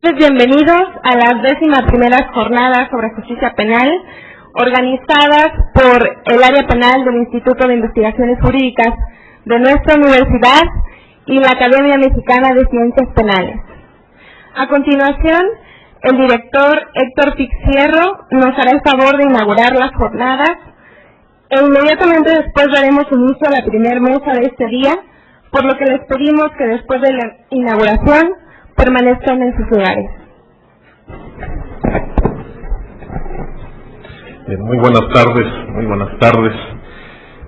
Bienvenidos a las 11ª jornadas sobre justicia penal organizadas por el área penal del Instituto de Investigaciones Jurídicas de nuestra universidad y la Academia Mexicana de Ciencias Penales. A continuación, el director Héctor Fixierro nos hará el favor de inaugurar las jornadas e inmediatamente después daremos inicio a la primera mesa de este día, por lo que les pedimos que después de la inauguración permanezcan en sus lugares. Muy buenas tardes.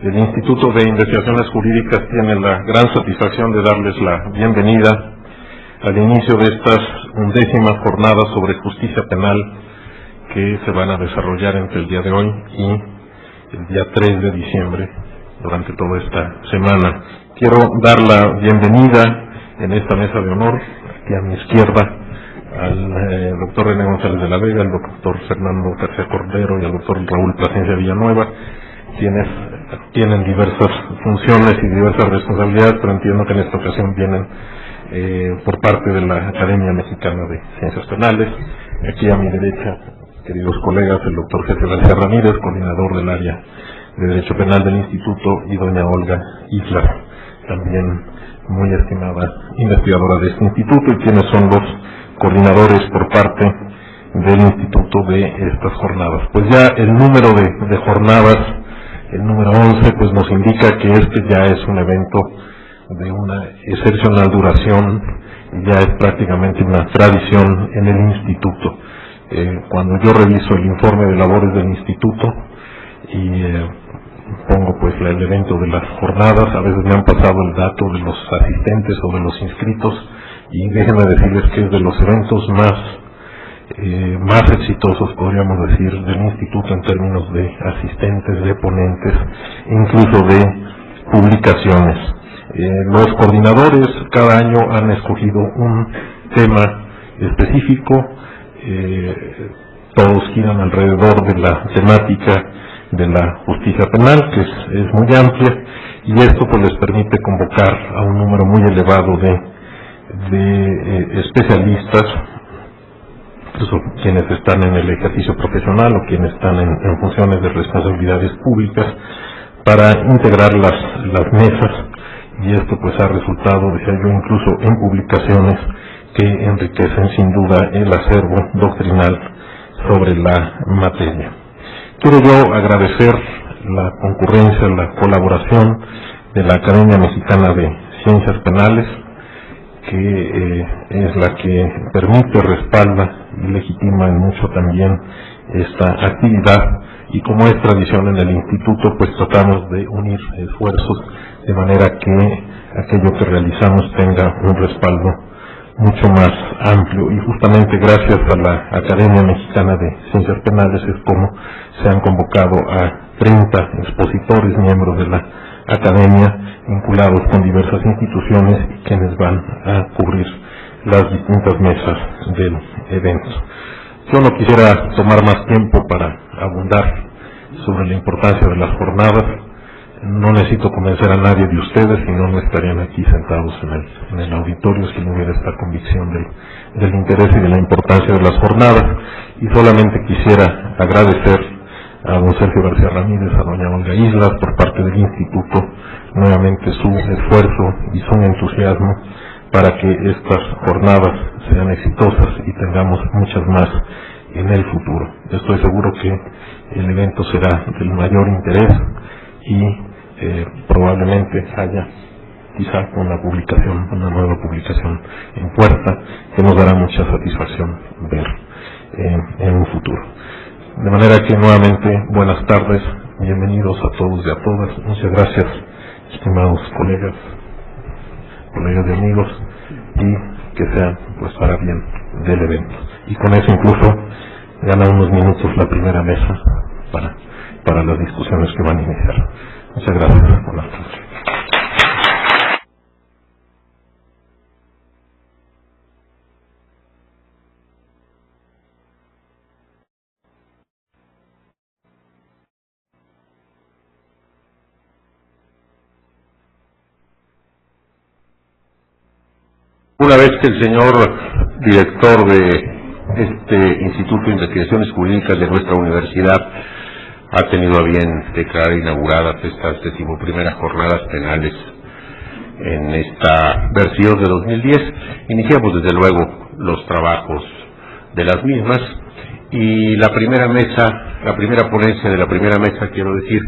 El Instituto de Investigaciones Jurídicas tiene la gran satisfacción de darles la bienvenida al inicio de estas 11ª jornadas sobre justicia penal que se van a desarrollar entre el día de hoy y el día 3 de diciembre, durante toda esta semana. Quiero dar la bienvenida en esta mesa de honor, aquí a mi izquierda, al doctor René González de la Vega, al doctor Fernando García Cordero y al doctor Raúl Plasencia Villanueva, quienes tienen diversas funciones y diversas responsabilidades, pero entiendo que en esta ocasión vienen por parte de la Academia Mexicana de Ciencias Penales. Aquí a mi derecha, queridos colegas, el doctor Sergio García Ramírez, coordinador del área de Derecho Penal del Instituto, y doña Olga Islas, también muy estimada investigadora de este instituto, y quienes son los coordinadores por parte del instituto de estas jornadas. Pues ya el número de jornadas, el número 11, pues nos indica que este ya es un evento de una excepcional duración, ya es prácticamente una tradición en el instituto. Cuando yo reviso el informe de labores del instituto y pongo pues el evento de las jornadas, a veces me han pasado el dato de los asistentes o de los inscritos, y déjenme decirles que es de los eventos más exitosos, podríamos decir, del instituto en términos de asistentes, de ponentes, incluso de publicaciones. Los coordinadores cada año han escogido un tema específico, todos giran alrededor de la temática de la justicia penal, que es muy amplia, y esto pues les permite convocar a un número muy elevado de especialistas, quienes están en el ejercicio profesional o quienes están en funciones de responsabilidades públicas, para integrar las mesas, y esto pues ha resultado, decía yo, incluso en publicaciones que enriquecen sin duda el acervo doctrinal sobre la materia. Quiero yo agradecer la concurrencia, la colaboración de la Academia Mexicana de Ciencias Penales, que es la que permite, respalda y legitima en mucho también esta actividad, y como es tradición en el instituto, pues tratamos de unir esfuerzos de manera que aquello que realizamos tenga un respaldo mucho más amplio, y justamente gracias a la Academia Mexicana de Ciencias Penales es como se han convocado a 30 expositores, miembros de la Academia, vinculados con diversas instituciones, y quienes van a cubrir las distintas mesas del evento. Yo no quisiera tomar más tiempo para abundar sobre la importancia de las jornadas. No necesito convencer a nadie de ustedes, si no, no estarían aquí sentados en el auditorio si no hubiera esta convicción del interés y de la importancia de las jornadas. Y solamente quisiera agradecer a don Sergio García Ramírez, a doña Olga Islas, por parte del instituto, nuevamente su esfuerzo y su entusiasmo para que estas jornadas sean exitosas y tengamos muchas más en el futuro. Estoy seguro que el evento será del mayor interés y probablemente haya quizá una nueva publicación en puerta, que nos dará mucha satisfacción ver en un futuro. De manera que nuevamente buenas tardes, bienvenidos a todos y a todas. Muchas gracias, estimados colegas y amigos, y que sea pues para bien del evento. Y con eso incluso gana unos minutos la primera mesa para las discusiones que van a iniciar. Muchas gracias. Buenas tardes. Una vez que el señor director de este Instituto de Investigaciones Jurídicas de nuestra universidad ha tenido a bien declarar inauguradas estas 11ª jornadas penales en esta versión de 2010. Iniciamos desde luego los trabajos de las mismas y la primera ponencia de la primera mesa, quiero decir,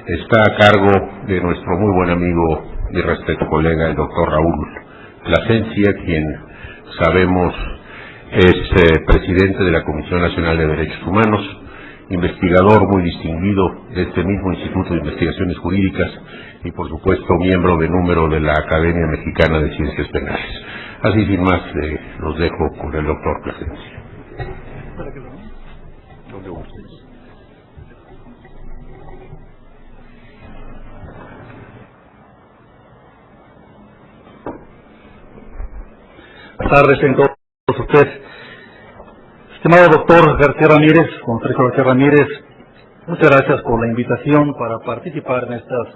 está a cargo de nuestro muy buen amigo y respeto colega, el doctor Raúl Plasencia, quien sabemos es presidente de la Comisión Nacional de Derechos Humanos, investigador muy distinguido de este mismo Instituto de Investigaciones Jurídicas y por supuesto miembro de número de la Academia Mexicana de Ciencias Penales. Así sin más los dejo con el doctor Plasencia. ¿Dónde ustedes? Buenas tardes a todos ustedes. Estimado doctor García Ramírez, don Sergio García Ramírez, muchas gracias por la invitación para participar en estas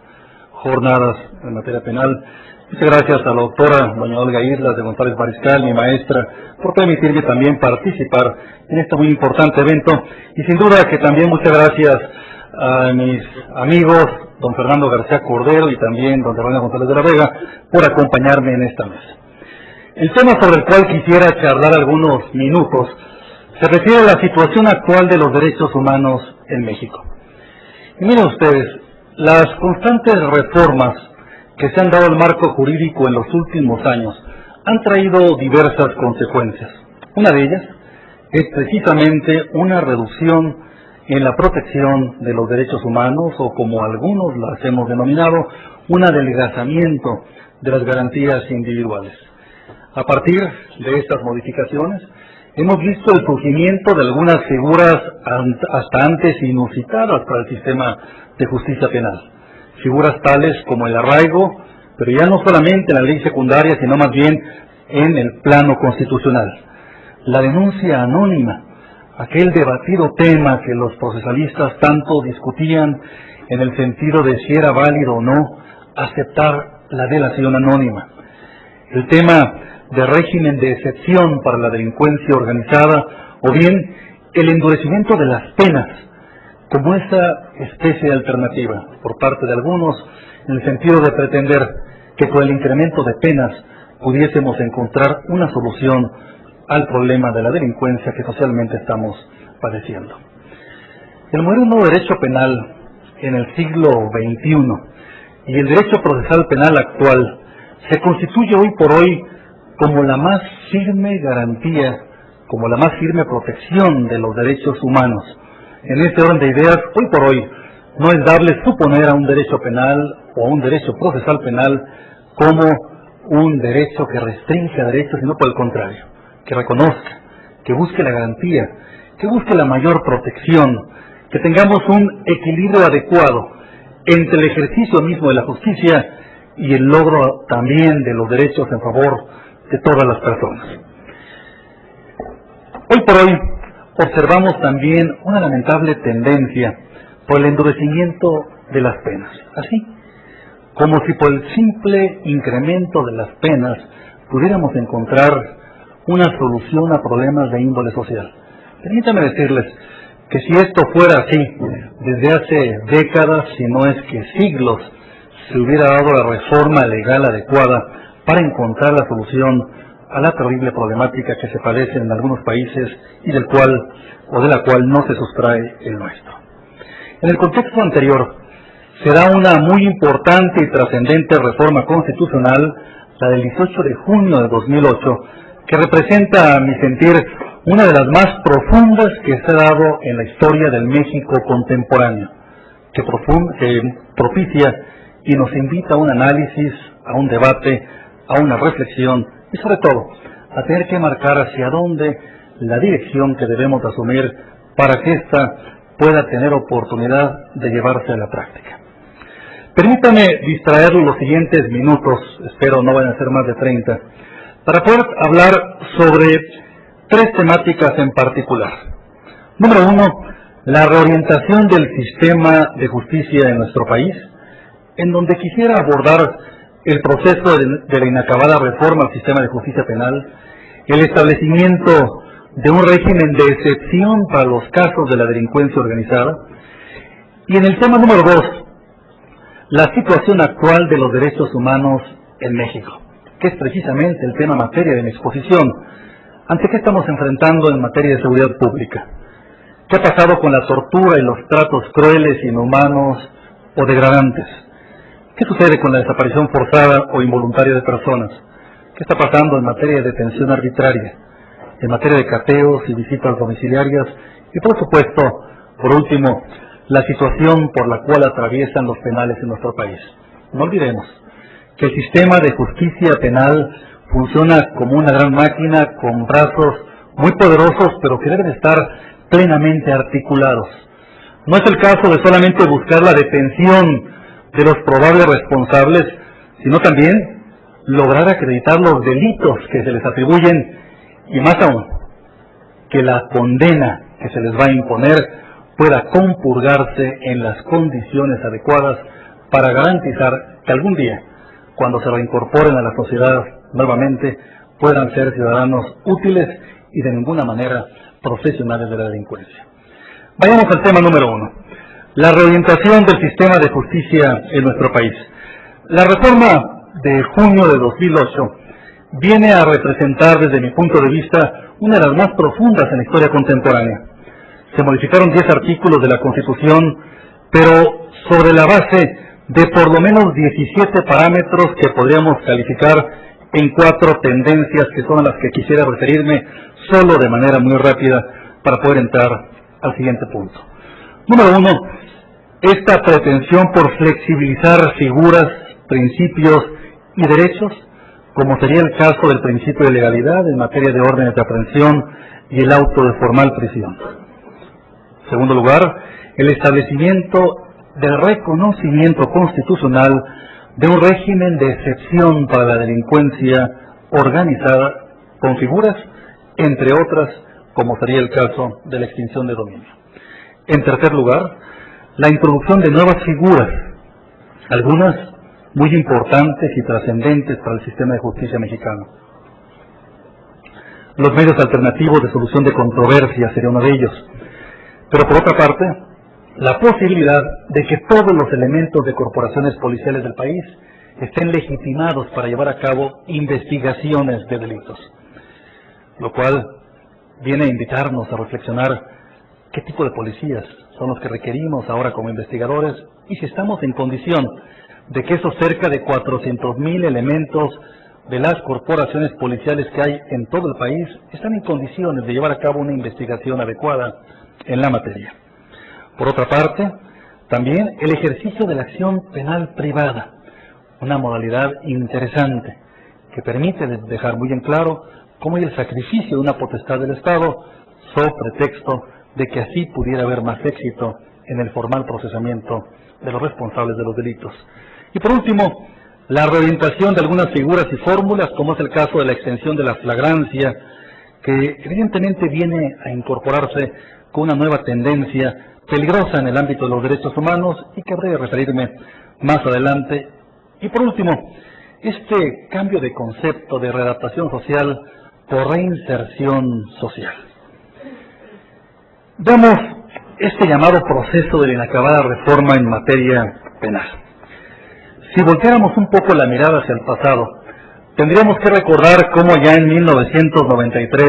jornadas en materia penal. Muchas gracias a la doctora doña Olga Islas de González Mariscal, mi maestra, por permitirme también participar en este muy importante evento. Y sin duda que también muchas gracias a mis amigos, don Fernando García Cordero y también don Fernando González de la Vega, por acompañarme en esta mesa. El tema sobre el cual quisiera charlar algunos minutos se refiere a la situación actual de los derechos humanos en México. Y miren ustedes, las constantes reformas que se han dado al marco jurídico en los últimos años han traído diversas consecuencias. Una de ellas es precisamente una reducción en la protección de los derechos humanos, o como algunos las hemos denominado, un adelgazamiento de las garantías individuales. A partir de estas modificaciones, hemos visto el surgimiento de algunas figuras hasta antes inusitadas para el sistema de justicia penal. Figuras tales como el arraigo, pero ya no solamente en la ley secundaria, sino más bien en el plano constitucional. La denuncia anónima, aquel debatido tema que los procesalistas tanto discutían en el sentido de si era válido o no aceptar la delación anónima. El tema de régimen de excepción para la delincuencia organizada, o bien el endurecimiento de las penas como esa especie de alternativa por parte de algunos, en el sentido de pretender que con el incremento de penas pudiésemos encontrar una solución al problema de la delincuencia que socialmente estamos padeciendo. El moderno derecho penal en el siglo XXI y el derecho procesal penal actual se constituye hoy por hoy como la más firme garantía, como la más firme protección de los derechos humanos. En este orden de ideas, hoy por hoy, no es darle suponer a un derecho penal o a un derecho procesal penal como un derecho que restringe a derechos, sino por el contrario, que reconozca, que busque la garantía, que busque la mayor protección, que tengamos un equilibrio adecuado entre el ejercicio mismo de la justicia y el logro también de los derechos en favor de todas las personas. Hoy por hoy observamos también una lamentable tendencia por el endurecimiento de las penas, así como si por el simple incremento de las penas pudiéramos encontrar una solución a problemas de índole social. Permítanme decirles que si esto fuera así, desde hace décadas, si no es que siglos, se hubiera dado la reforma legal adecuada para encontrar la solución a la terrible problemática que se padece en algunos países y de la cual no se sustrae el nuestro. En el contexto anterior, se da una muy importante y trascendente reforma constitucional, la del 18 de junio de 2008, que representa, a mi sentir, una de las más profundas que se ha dado en la historia del México contemporáneo, que propicia y nos invita a un análisis, a un debate, a una reflexión y sobre todo a tener que marcar hacia dónde la dirección que debemos asumir para que ésta pueda tener oportunidad de llevarse a la práctica. Permítame distraer los siguientes minutos, espero no vayan a ser más de 30, para poder hablar sobre 3 temáticas en particular. Número 1, la reorientación del sistema de justicia en nuestro país, en donde quisiera abordar el proceso de la inacabada reforma al sistema de justicia penal, el establecimiento de un régimen de excepción para los casos de la delincuencia organizada. Y en el tema número 2, la situación actual de los derechos humanos en México, que es precisamente el tema materia de mi exposición. ¿Ante qué estamos enfrentando en materia de seguridad pública? ¿Qué ha pasado con la tortura y los tratos crueles, inhumanos o degradantes? ¿Qué sucede con la desaparición forzada o involuntaria de personas? ¿Qué está pasando en materia de detención arbitraria? En materia de cateos y visitas domiciliarias. Y por supuesto, por último, la situación por la cual atraviesan los penales en nuestro país. No olvidemos que el sistema de justicia penal funciona como una gran máquina con brazos muy poderosos, pero que deben estar plenamente articulados. No es el caso de solamente buscar la detención de los probables responsables, sino también lograr acreditar los delitos que se les atribuyen y más aún, que la condena que se les va a imponer pueda compurgarse en las condiciones adecuadas para garantizar que algún día, cuando se reincorporen a la sociedad nuevamente, puedan ser ciudadanos útiles y de ninguna manera profesionales de la delincuencia. Vayamos al tema número 1, la reorientación del sistema de justicia en nuestro país. La reforma de junio de 2008 viene a representar, desde mi punto de vista, una de las más profundas en la historia contemporánea. Se modificaron 10 artículos de la Constitución, pero sobre la base de por lo menos 17 parámetros que podríamos calificar en 4 tendencias que son a las que quisiera referirme solo de manera muy rápida para poder entrar al siguiente punto. Número 1, esta pretensión por flexibilizar figuras, principios y derechos, como sería el caso del principio de legalidad en materia de órdenes de aprehensión y el auto de formal prisión. En segundo lugar, el establecimiento del reconocimiento constitucional de un régimen de excepción para la delincuencia organizada con figuras, entre otras, como sería el caso de la extinción de dominio. En tercer lugar, la introducción de nuevas figuras, algunas muy importantes y trascendentes para el sistema de justicia mexicano. Los medios alternativos de solución de controversias sería uno de ellos. Pero por otra parte, la posibilidad de que todos los elementos de corporaciones policiales del país estén legitimados para llevar a cabo investigaciones de delitos, lo cual viene a invitarnos a reflexionar qué tipo de policías son los que requerimos ahora como investigadores y si estamos en condición de que esos cerca de 400,000 elementos de las corporaciones policiales que hay en todo el país están en condiciones de llevar a cabo una investigación adecuada en la materia. Por otra parte, también el ejercicio de la acción penal privada, una modalidad interesante que permite dejar muy en claro cómo hay el sacrificio de una potestad del Estado sobre pretexto de que así pudiera haber más éxito en el formal procesamiento de los responsables de los delitos. Y por último, la reorientación de algunas figuras y fórmulas, como es el caso de la extensión de la flagrancia, que evidentemente viene a incorporarse con una nueva tendencia peligrosa en el ámbito de los derechos humanos y que habré de referirme más adelante. Y por último, este cambio de concepto de readaptación social por reinserción social. Veamos este llamado proceso de la inacabada reforma en materia penal. Si volteáramos un poco la mirada hacia el pasado, tendríamos que recordar cómo ya en 1993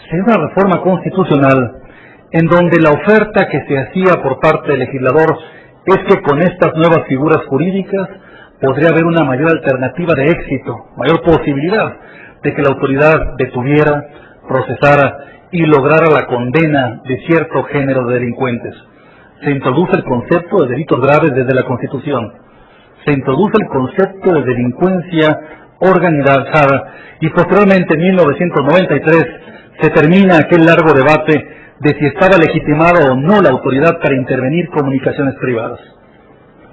se dio una reforma constitucional en donde la oferta que se hacía por parte del legislador es que con estas nuevas figuras jurídicas podría haber una mayor alternativa de éxito, mayor posibilidad de que la autoridad detuviera, procesara y lograra la condena de cierto género de delincuentes. Se introduce el concepto de delitos graves desde la Constitución. Se introduce el concepto de delincuencia organizada y posteriormente en 1993 se termina aquel largo debate de si estaba legitimada o no la autoridad para intervenir comunicaciones privadas.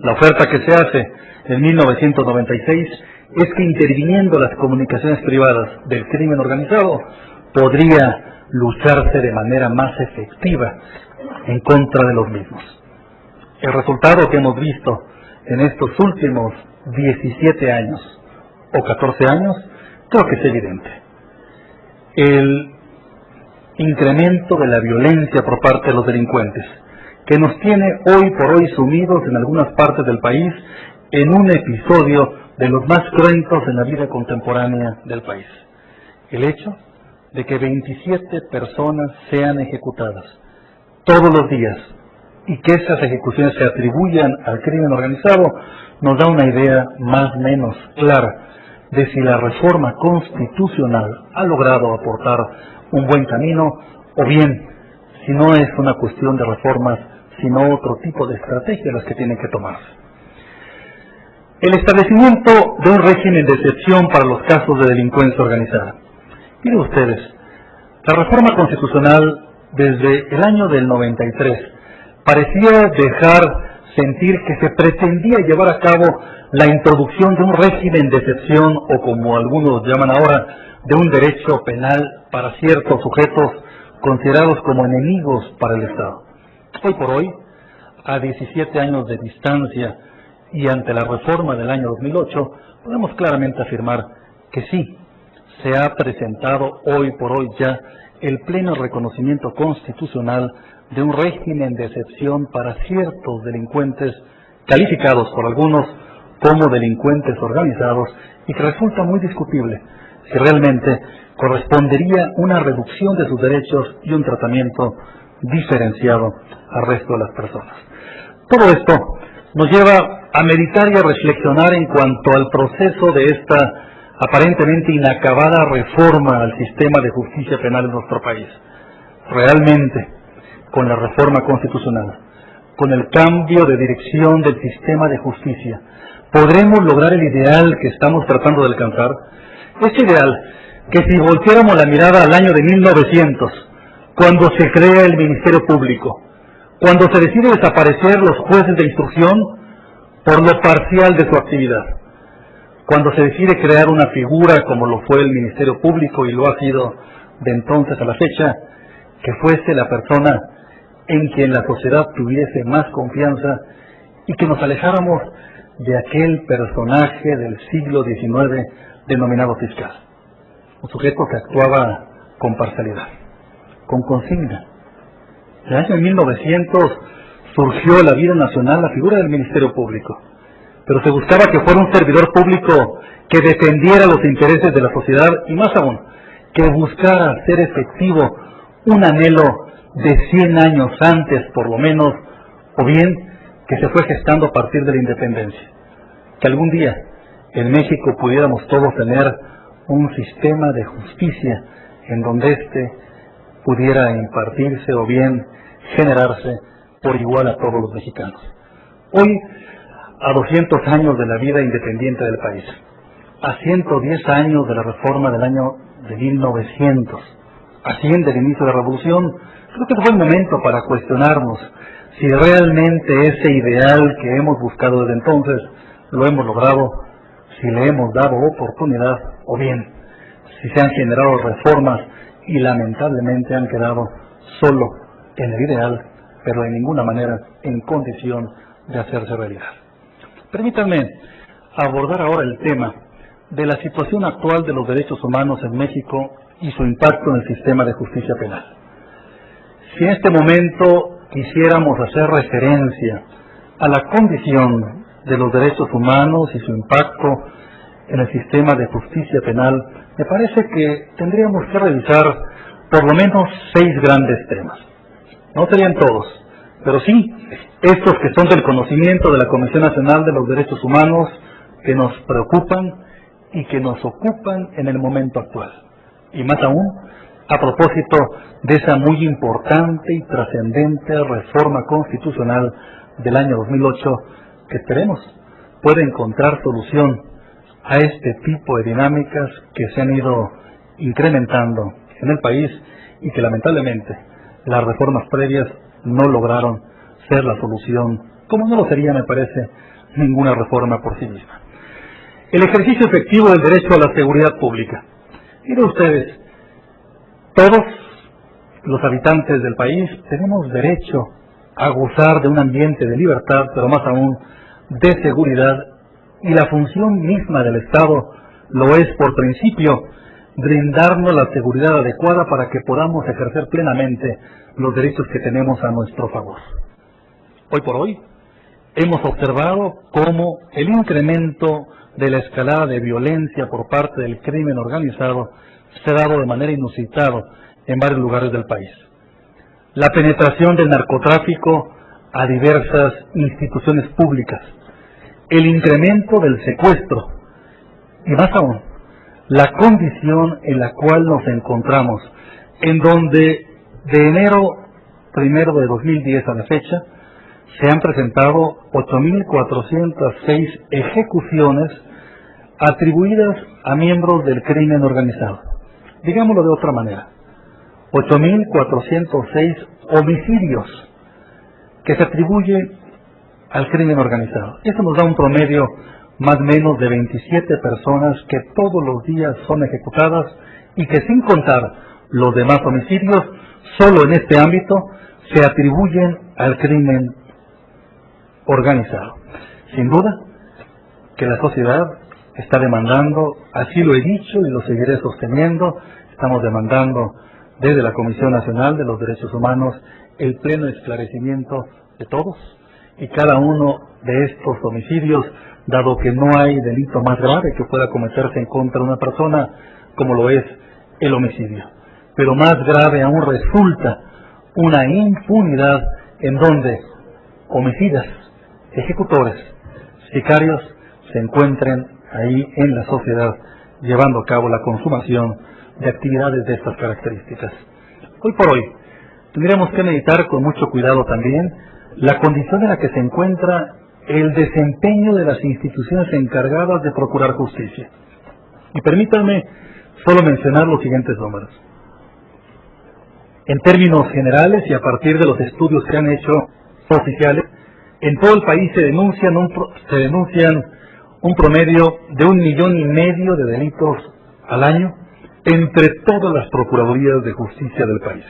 La oferta que se hace en 1996 es que interviniendo las comunicaciones privadas del crimen organizado podría lucharse de manera más efectiva en contra de los mismos. El resultado que hemos visto en estos últimos 17 años o 14 años creo que es evidente. el incremento de la violencia por parte de los delincuentes, que nos tiene hoy por hoy sumidos en algunas partes del país en un episodio de los más cruentos en la vida contemporánea del país. El hecho de que 27 personas sean ejecutadas todos los días y que esas ejecuciones se atribuyan al crimen organizado nos da una idea más o menos clara de si la reforma constitucional ha logrado aportar un buen camino o bien si no es una cuestión de reformas sino otro tipo de estrategias las que tienen que tomarse. El establecimiento de un régimen de excepción para los casos de delincuencia organizada. Miren ustedes, la reforma constitucional desde el año del 93 parecía dejar sentir que se pretendía llevar a cabo la introducción de un régimen de excepción o como algunos llaman ahora, de un derecho penal para ciertos sujetos considerados como enemigos para el Estado. Hoy por hoy, a 17 años de distancia y ante la reforma del año 2008, podemos claramente afirmar que sí, se ha presentado hoy por hoy ya el pleno reconocimiento constitucional de un régimen de excepción para ciertos delincuentes calificados por algunos como delincuentes organizados y que resulta muy discutible si realmente correspondería una reducción de sus derechos y un tratamiento diferenciado al resto de las personas. Todo esto nos lleva a meditar y a reflexionar en cuanto al proceso de esta aparentemente inacabada reforma al sistema de justicia penal en nuestro país. Realmente, con la reforma constitucional, con el cambio de dirección del sistema de justicia, ¿podremos lograr el ideal que estamos tratando de alcanzar? Este ideal, que si volteáramos la mirada al año de 1900, cuando se crea el Ministerio Público, cuando se decide desaparecer los jueces de instrucción por lo parcial de su actividad, cuando se decide crear una figura como lo fue el Ministerio Público y lo ha sido de entonces a la fecha, que fuese la persona en quien la sociedad tuviese más confianza y que nos alejáramos de aquel personaje del siglo XIX denominado fiscal, un sujeto que actuaba con parcialidad, con consigna. En el año 1900 surgió en la vida nacional la figura del Ministerio Público, pero se buscaba que fuera un servidor público que defendiera los intereses de la sociedad y más aún, que buscara hacer efectivo un anhelo de 100 años antes por lo menos, o bien que se fue gestando a partir de la independencia, que algún día en México pudiéramos todos tener un sistema de justicia en donde éste pudiera impartirse o bien generarse por igual a todos los mexicanos. Hoy, a 200 años de la vida independiente del país, a 110 años de la reforma del año de 1900, a 100 del inicio de la revolución, creo que fue el momento para cuestionarnos si realmente ese ideal que hemos buscado desde entonces lo hemos logrado, si le hemos dado oportunidad o bien si se han generado reformas y lamentablemente han quedado solo en el ideal, pero de ninguna manera en condición de hacerse realidad. Permítanme abordar ahora el tema de la situación actual de los derechos humanos en México y su impacto en el sistema de justicia penal. Si en este momento quisiéramos hacer referencia a la condición de los derechos humanos y su impacto en el sistema de justicia penal, me parece que tendríamos que revisar por lo menos 6 grandes temas. No serían todos, pero sí estos que son del conocimiento de la Comisión Nacional de los Derechos Humanos, que nos preocupan y que nos ocupan en el momento actual. Y más aún, a propósito de esa muy importante y trascendente reforma constitucional del año 2008, que esperemos pueda encontrar solución a este tipo de dinámicas que se han ido incrementando en el país y que lamentablemente las reformas previas no lograron ser la solución, como no lo sería, me parece, ninguna reforma por sí misma. El ejercicio efectivo del derecho a la seguridad pública. Miren ustedes, todos los habitantes del país tenemos derecho a gozar de un ambiente de libertad, pero más aún de seguridad, y la función misma del Estado lo es por principio brindarnos la seguridad adecuada para que podamos ejercer plenamente los derechos que tenemos a nuestro favor. Hoy por hoy hemos observado cómo el incremento de la escalada de violencia por parte del crimen organizado se ha dado de manera inusitada en varios lugares del país. La penetración del narcotráfico a diversas instituciones públicas, el incremento del secuestro y más aún, la condición en la cual nos encontramos, en donde de enero 1 de 2010 a la fecha se han presentado 8.406 ejecuciones atribuidas a miembros del crimen organizado. Digámoslo de otra manera, 8.406 homicidios que se atribuye al crimen organizado. Eso nos da un promedio más o menos de 27 personas que todos los días son ejecutadas y que, sin contar los demás homicidios, solo en este ámbito se atribuyen al crimen organizado. Sin duda que la sociedad está demandando, así lo he dicho y lo seguiré sosteniendo, estamos demandando desde la Comisión Nacional de los Derechos Humanos el pleno esclarecimiento de todos y cada uno de estos homicidios, dado que no hay delito más grave que pueda cometerse en contra de una persona como lo es el homicidio. Pero más grave aún resulta una impunidad en donde homicidas, ejecutores, sicarios se encuentren ahí en la sociedad llevando a cabo la consumación de actividades de estas características. Hoy por hoy tendríamos que meditar con mucho cuidado también la condición en la que se encuentra el desempeño de las instituciones encargadas de procurar justicia. Y permítanme solo mencionar los siguientes números. En términos generales y a partir de los estudios que han hecho oficiales, en todo el país se denuncian un promedio de 1,5 millones de delitos al año entre todas las procuradurías de justicia del país.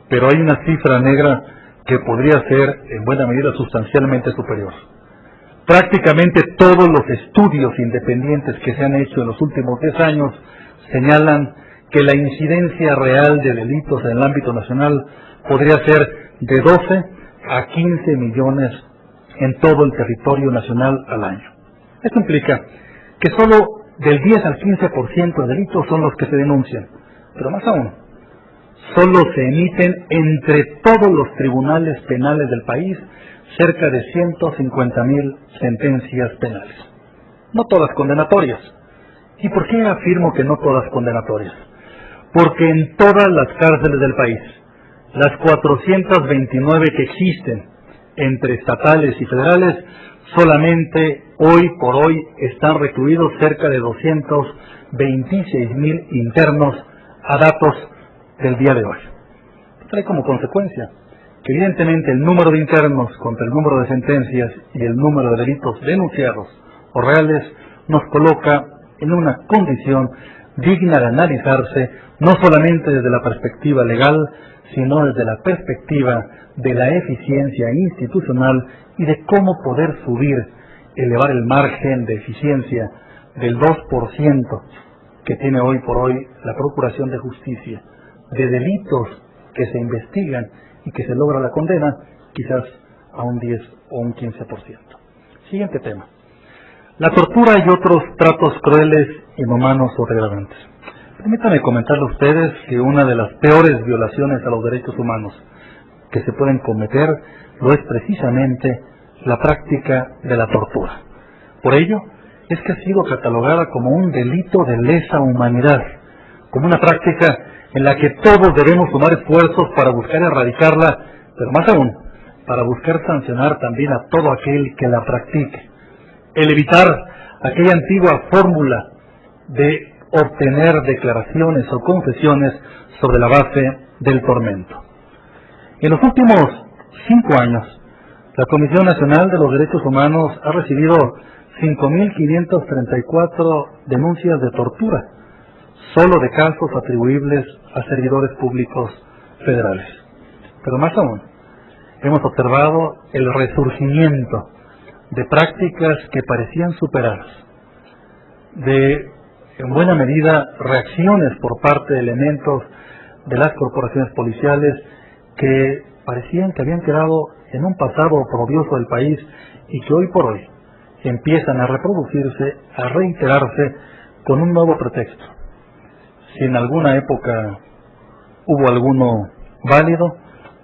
Pero hay una cifra negra que podría ser en buena medida sustancialmente superior. Prácticamente todos los estudios independientes que se han hecho en los últimos 10 años señalan que la incidencia real de delitos en el ámbito nacional podría ser de 12 a 15 millones en todo el territorio nacional al año. Esto implica que solo del 10 al 15% de delitos son los que se denuncian, pero más aún, solo se emiten entre todos los tribunales penales del país cerca de 150,000 sentencias penales. No todas condenatorias. ¿Y por qué afirmo que no todas condenatorias? Porque en todas las cárceles del país, las 429 que existen entre estatales y federales, solamente hoy por hoy están recluidos cerca de 226,000 internos a datos del día de hoy. Trae como consecuencia que evidentemente el número de internos contra el número de sentencias y el número de delitos denunciados o reales nos coloca en una condición digna de analizarse no solamente desde la perspectiva legal, sino desde la perspectiva de la eficiencia institucional y de cómo poder elevar el margen de eficiencia del 2% que tiene hoy por hoy la Procuración de Justicia de delitos que se investigan y que se logra la condena, quizás a un 10 o un 15%. Siguiente tema. La tortura y otros tratos crueles, inhumanos o degradantes. Permítanme comentarle a ustedes que una de las peores violaciones a los derechos humanos que se pueden cometer lo es precisamente la práctica de la tortura. Por ello, es que ha sido catalogada como un delito de lesa humanidad, como una práctica en la que todos debemos sumar esfuerzos para buscar erradicarla, pero más aún, para buscar sancionar también a todo aquel que la practique. El evitar aquella antigua fórmula de obtener declaraciones o confesiones sobre la base del tormento. En los últimos 5 años, la Comisión Nacional de los Derechos Humanos ha recibido 5.534 denuncias de tortura, solo de casos atribuibles a servidores públicos federales. Pero más aún, hemos observado el resurgimiento de prácticas que parecían superadas, de en buena medida, reacciones por parte de elementos de las corporaciones policiales que parecían que habían quedado en un pasado oprobioso del país y que hoy por hoy empiezan a reproducirse, a reiterarse con un nuevo pretexto. Si en alguna época hubo alguno válido,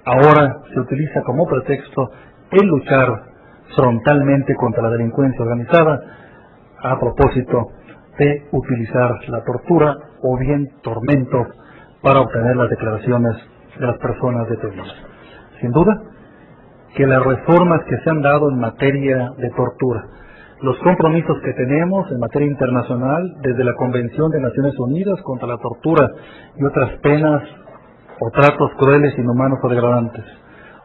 ahora se utiliza como pretexto el luchar frontalmente contra la delincuencia organizada a propósito de utilizar la tortura o bien tormentos para obtener las declaraciones de las personas detenidas. Sin duda que las reformas que se han dado en materia de tortura, los compromisos que tenemos en materia internacional desde la Convención de Naciones Unidas contra la tortura y otras penas o tratos crueles, inhumanos o degradantes,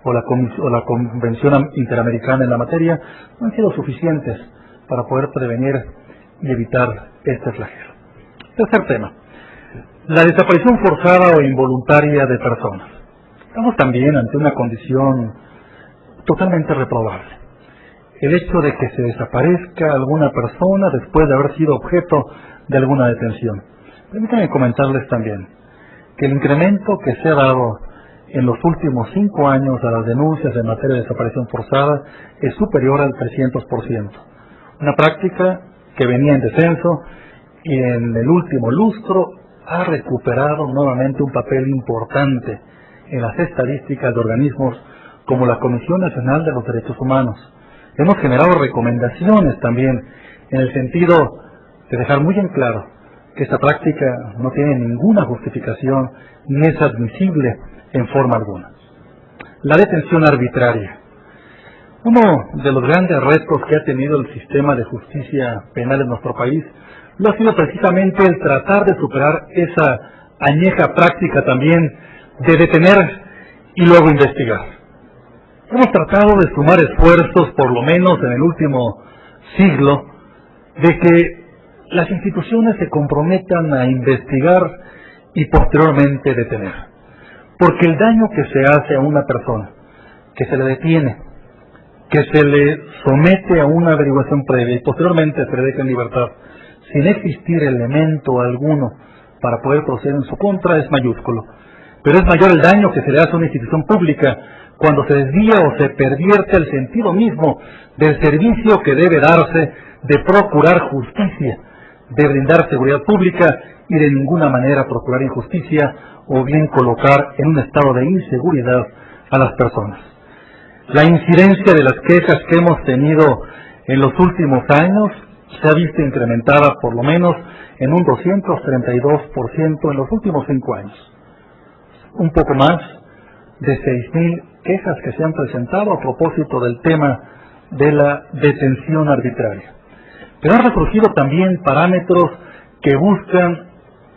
o la Convención Interamericana en la materia, no han sido suficientes para poder prevenir y evitar este flagelo. Tercer tema, la desaparición forzada o involuntaria de personas. Estamos también ante una condición totalmente reprobable. El hecho de que se desaparezca alguna persona después de haber sido objeto de alguna detención. Permítanme comentarles también que el incremento que se ha dado en los últimos 5 años a las denuncias en materia de desaparición forzada es superior al 300%. Una práctica que venía en descenso y en el último lustro ha recuperado nuevamente un papel importante en las estadísticas de organismos como la Comisión Nacional de los Derechos Humanos. Hemos generado recomendaciones también en el sentido de dejar muy en claro que esta práctica no tiene ninguna justificación ni es admisible en forma alguna. La detención arbitraria. Uno de los grandes retos que ha tenido el sistema de justicia penal en nuestro país lo ha sido precisamente el tratar de superar esa añeja práctica también de detener y luego investigar. Hemos tratado de sumar esfuerzos, por lo menos en el último siglo, de que las instituciones se comprometan a investigar y posteriormente detener. Porque el daño que se hace a una persona, que se le detiene, que se le somete a una averiguación previa y posteriormente se le deja en libertad, sin existir elemento alguno para poder proceder en su contra, es mayúsculo. Pero es mayor el daño que se le hace a una institución pública cuando se desvía o se pervierte el sentido mismo del servicio que debe darse de procurar justicia, de brindar seguridad pública y de ninguna manera procurar injusticia o bien colocar en un estado de inseguridad a las personas. La incidencia de las quejas que hemos tenido en los últimos años se ha visto incrementada por lo menos en un 232% en los últimos 5 años. Un poco más de 6,000 quejas que se han presentado a propósito del tema de la detención arbitraria. Pero han resurgido también parámetros que buscan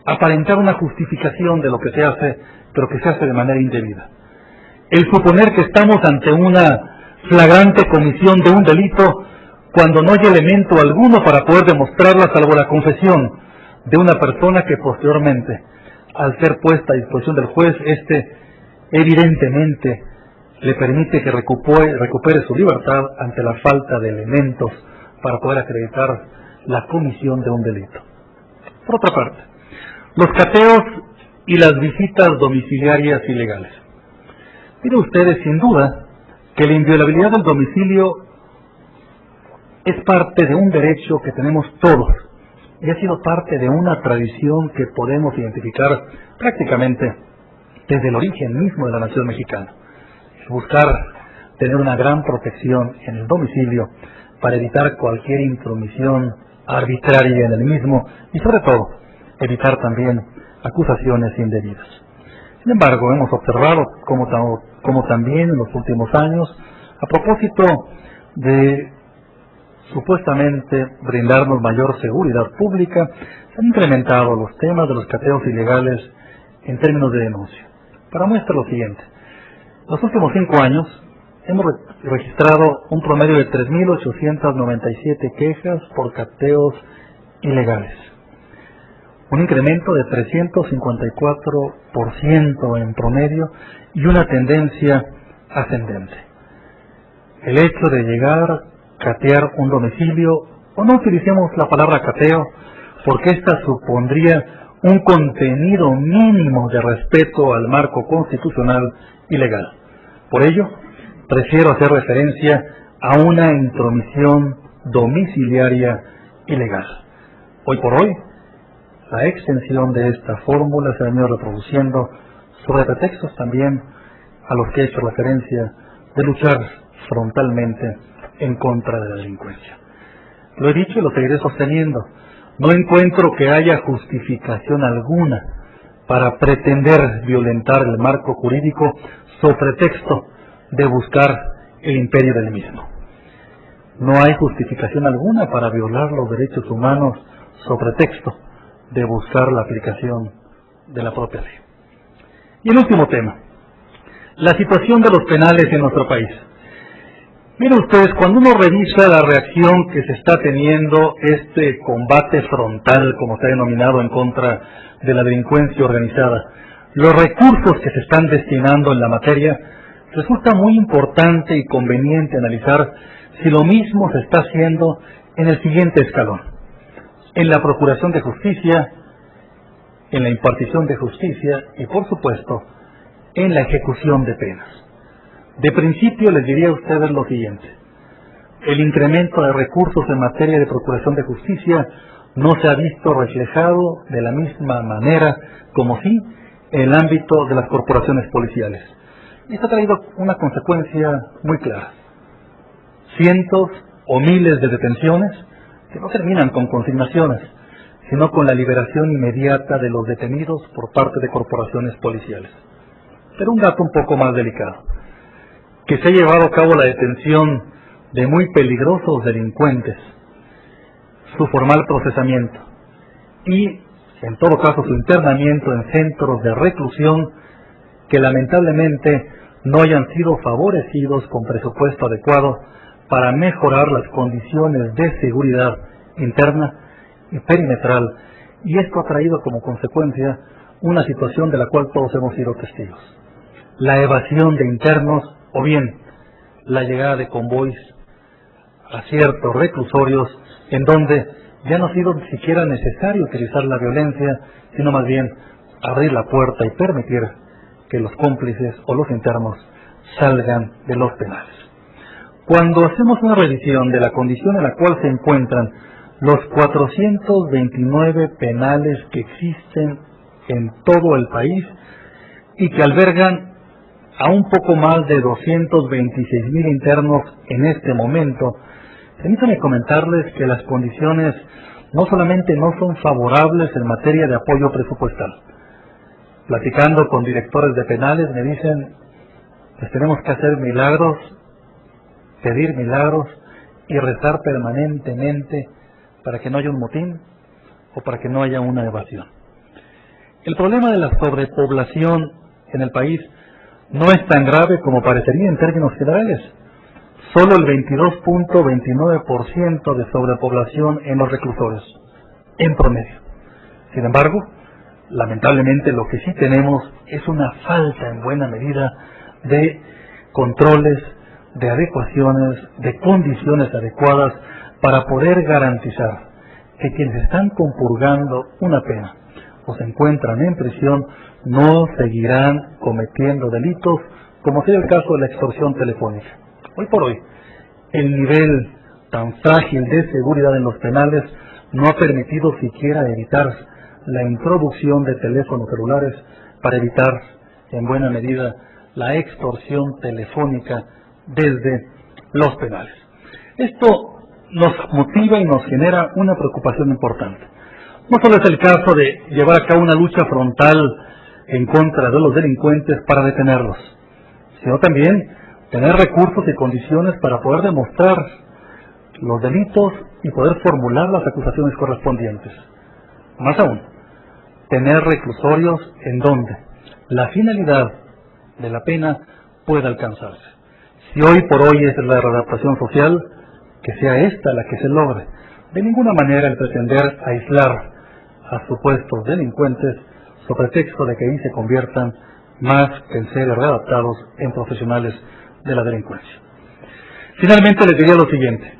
aparentar una justificación de lo que se hace, pero que se hace de manera indebida. El suponer que estamos ante una flagrante comisión de un delito cuando no hay elemento alguno para poder demostrarla salvo la confesión de una persona que posteriormente, al ser puesta a disposición del juez, evidentemente le permite que recupere su libertad ante la falta de elementos para poder acreditar la comisión de un delito. Por otra parte, los cateos y las visitas domiciliarias ilegales. Miren ustedes, sin duda, que la inviolabilidad del domicilio es parte de un derecho que tenemos todos y ha sido parte de una tradición que podemos identificar prácticamente desde el origen mismo de la nación mexicana. Buscar tener una gran protección en el domicilio para evitar cualquier intromisión arbitraria en el mismo y sobre todo evitar también acusaciones indebidas. Sin embargo, hemos observado como también en los últimos años, a propósito de supuestamente brindarnos mayor seguridad pública, se han incrementado los temas de los cateos ilegales en términos de denuncia. Para muestra lo siguiente, en los últimos 5 años hemos registrado un promedio de 3.897 quejas por cateos ilegales, un incremento de 354% en promedio y una tendencia ascendente. El hecho de llegar, catear un domicilio, o no utilicemos la palabra cateo, porque ésta supondría un contenido mínimo de respeto al marco constitucional y legal. Por ello, prefiero hacer referencia a una intromisión domiciliaria ilegal. Hoy por hoy, la extensión de esta fórmula se ha venido reproduciendo sobre pretextos también a los que he hecho referencia de luchar frontalmente en contra de la delincuencia. Lo he dicho y lo seguiré sosteniendo. No encuentro que haya justificación alguna para pretender violentar el marco jurídico sobre pretexto de buscar el imperio del mismo. No hay justificación alguna para violar los derechos humanos sobre pretexto de buscar la aplicación de la propia ley. Y el último tema, la situación de los penales en nuestro país. Miren ustedes, cuando uno revisa la reacción que se está teniendo, este combate frontal, como se ha denominado, en contra de la delincuencia organizada, los recursos que se están destinando en la materia, resulta muy importante y conveniente analizar si lo mismo se está haciendo en el siguiente escalón: en la procuración de justicia, en la impartición de justicia y, por supuesto, en la ejecución de penas. De principio les diría a ustedes lo siguiente: el incremento de recursos en materia de procuración de justicia no se ha visto reflejado de la misma manera como sí en el ámbito de las corporaciones policiales. Y esto ha traído una consecuencia muy clara: cientos o miles de detenciones que no terminan con consignaciones, sino con la liberación inmediata de los detenidos por parte de corporaciones policiales. Pero un dato un poco más delicado: que se ha llevado a cabo la detención de muy peligrosos delincuentes, su formal procesamiento y, en todo caso, su internamiento en centros de reclusión que lamentablemente no hayan sido favorecidos con presupuesto adecuado para mejorar las condiciones de seguridad interna y perimetral, y esto ha traído como consecuencia una situación de la cual todos hemos sido testigos: la evasión de internos o bien la llegada de convoys a ciertos reclusorios en donde ya no ha sido ni siquiera necesario utilizar la violencia, sino más bien abrir la puerta y permitir que los cómplices o los internos salgan de los penales. Cuando hacemos una revisión de la condición en la cual se encuentran los 429 penales que existen en todo el país y que albergan a un poco más de 226,000 internos en este momento, permítanme comentarles que las condiciones no solamente no son favorables en materia de apoyo presupuestal. Platicando con directores de penales me dicen: pues tenemos que hacer milagros, pedir milagros y rezar permanentemente para que no haya un motín o para que no haya una evasión. El problema de la sobrepoblación en el país no es tan grave como parecería en términos generales. Solo el 22.29% de sobrepoblación en los reclusorios, en promedio. Sin embargo, lamentablemente lo que sí tenemos es una falta en buena medida de controles, de adecuaciones, de condiciones adecuadas para poder garantizar que quienes están compurgando una pena o se encuentran en prisión no seguirán cometiendo delitos, como sería el caso de la extorsión telefónica. Hoy por hoy, el nivel tan frágil de seguridad en los penales no ha permitido siquiera evitar la introducción de teléfonos celulares para evitar, en buena medida, la extorsión telefónica desde los penales. Esto nos motiva y nos genera una preocupación importante. No solo es el caso de llevar a cabo una lucha frontal en contra de los delincuentes para detenerlos, sino también tener recursos y condiciones para poder demostrar los delitos y poder formular las acusaciones correspondientes. Más aún, tener reclusorios en donde la finalidad de la pena pueda alcanzarse. Si hoy por hoy es la readaptación social, que sea esta la que se logre. De ninguna manera el pretender aislar a supuestos delincuentes sobre pretexto de que ahí se conviertan más que en ser readaptados en profesionales de la delincuencia. Finalmente les diría lo siguiente: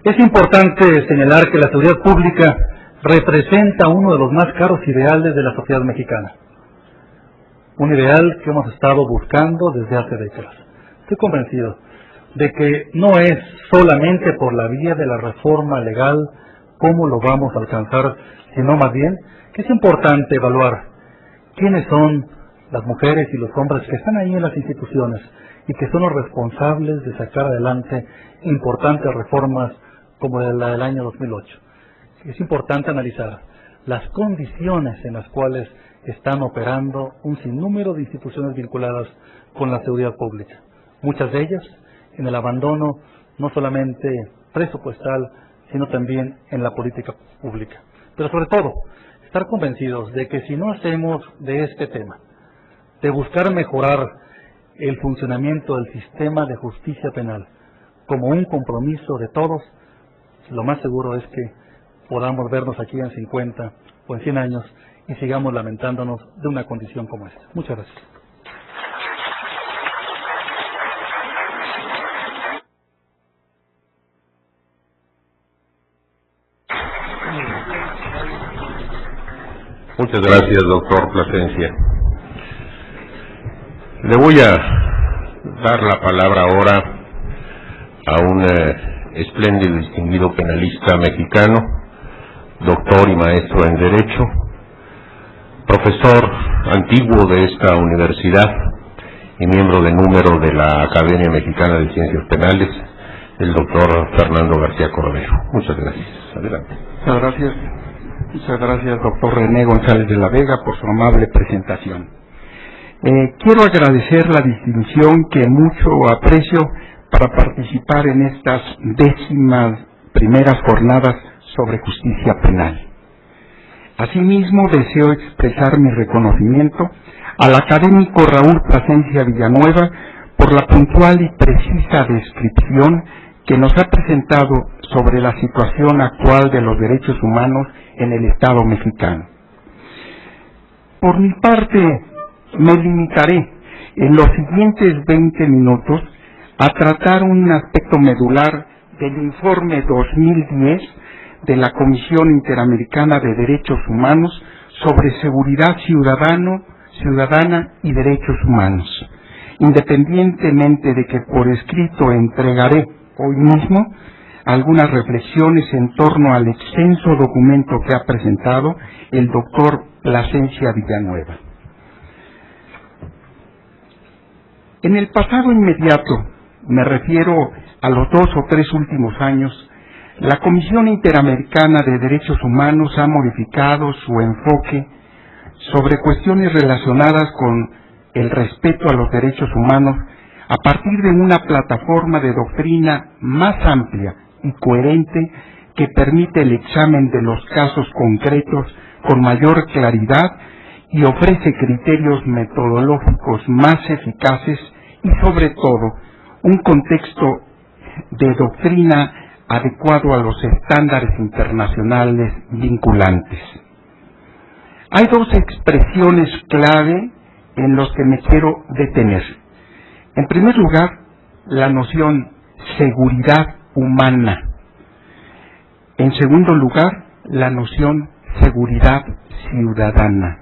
es importante señalar que la seguridad pública representa uno de los más caros ideales de la sociedad mexicana. Un ideal que hemos estado buscando desde hace décadas. Estoy convencido de que no es solamente por la vía de la reforma legal cómo lo vamos a alcanzar, sino más bien que es importante evaluar quiénes son las mujeres y los hombres que están ahí en las instituciones y que son los responsables de sacar adelante importantes reformas como la del año 2008. Es importante analizar las condiciones en las cuales están operando un sinnúmero de instituciones vinculadas con la seguridad pública. Muchas de ellas en el abandono no solamente presupuestal, sino también en la política pública. Pero sobre todo, estar convencidos de que si no hacemos de este tema, de buscar mejorar el funcionamiento del sistema de justicia penal como un compromiso de todos, lo más seguro es que podamos vernos aquí en 50 o en 100 años y sigamos lamentándonos de una condición como esta. Muchas gracias. Muchas gracias, doctor Plasencia. Le voy a dar la palabra ahora a un espléndido y distinguido penalista mexicano, doctor y maestro en Derecho, profesor antiguo de esta universidad y miembro de número de la Academia Mexicana de Ciencias Penales, el doctor Fernando García Cordero. Muchas gracias. Adelante. Muchas gracias. Muchas gracias, doctor René González de la Vega, por su amable presentación. Quiero agradecer la distinción que mucho aprecio para participar en estas 11ª jornadas sobre justicia penal. Asimismo, deseo expresar mi reconocimiento al académico Raúl Plasencia Villanueva por la puntual y precisa descripción que nos ha presentado sobre la situación actual de los derechos humanos en el Estado mexicano. Por mi parte, me limitaré en los siguientes 20 minutos a tratar un aspecto medular del informe 2010 de la Comisión Interamericana de Derechos Humanos sobre seguridad ciudadana y derechos humanos, independientemente de que por escrito entregaré hoy mismo algunas reflexiones en torno al extenso documento que ha presentado el doctor Plasencia Villanueva. En el pasado inmediato, me refiero a los 2 o 3 últimos años, la Comisión Interamericana de Derechos Humanos ha modificado su enfoque sobre cuestiones relacionadas con el respeto a los derechos humanos a partir de una plataforma de doctrina más amplia y coherente que permite el examen de los casos concretos con mayor claridad y ofrece criterios metodológicos más eficaces y sobre todo un contexto de doctrina adecuado a los estándares internacionales vinculantes. Hay 2 expresiones clave en los que me quiero detener. En primer lugar, la noción seguridad humana. En segundo lugar, la noción seguridad ciudadana.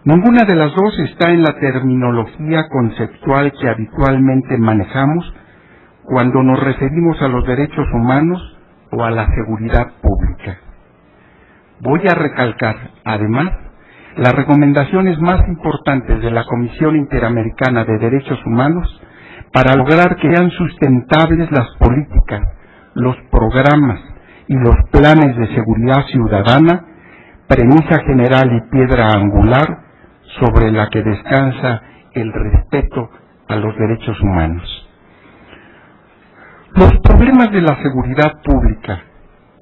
Ninguna de las dos está en la terminología conceptual que habitualmente manejamos cuando nos referimos a los derechos humanos o a la seguridad pública. Voy a recalcar, además, las recomendaciones más importantes de la Comisión Interamericana de Derechos Humanos para lograr que sean sustentables las políticas, los programas y los planes de seguridad ciudadana, premisa general y piedra angular sobre la que descansa el respeto a los derechos humanos. Los problemas de la seguridad pública,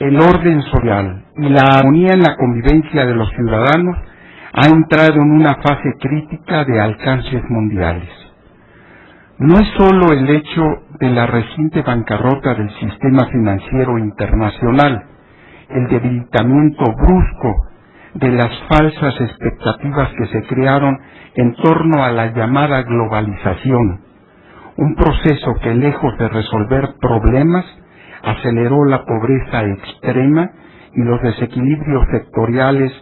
el orden social y la armonía en la convivencia de los ciudadanos ha entrado en una fase crítica de alcances mundiales. No es solo el hecho de la reciente bancarrota del sistema financiero internacional, el debilitamiento brusco de las falsas expectativas que se crearon en torno a la llamada globalización, un proceso que lejos de resolver problemas aceleró la pobreza extrema y los desequilibrios sectoriales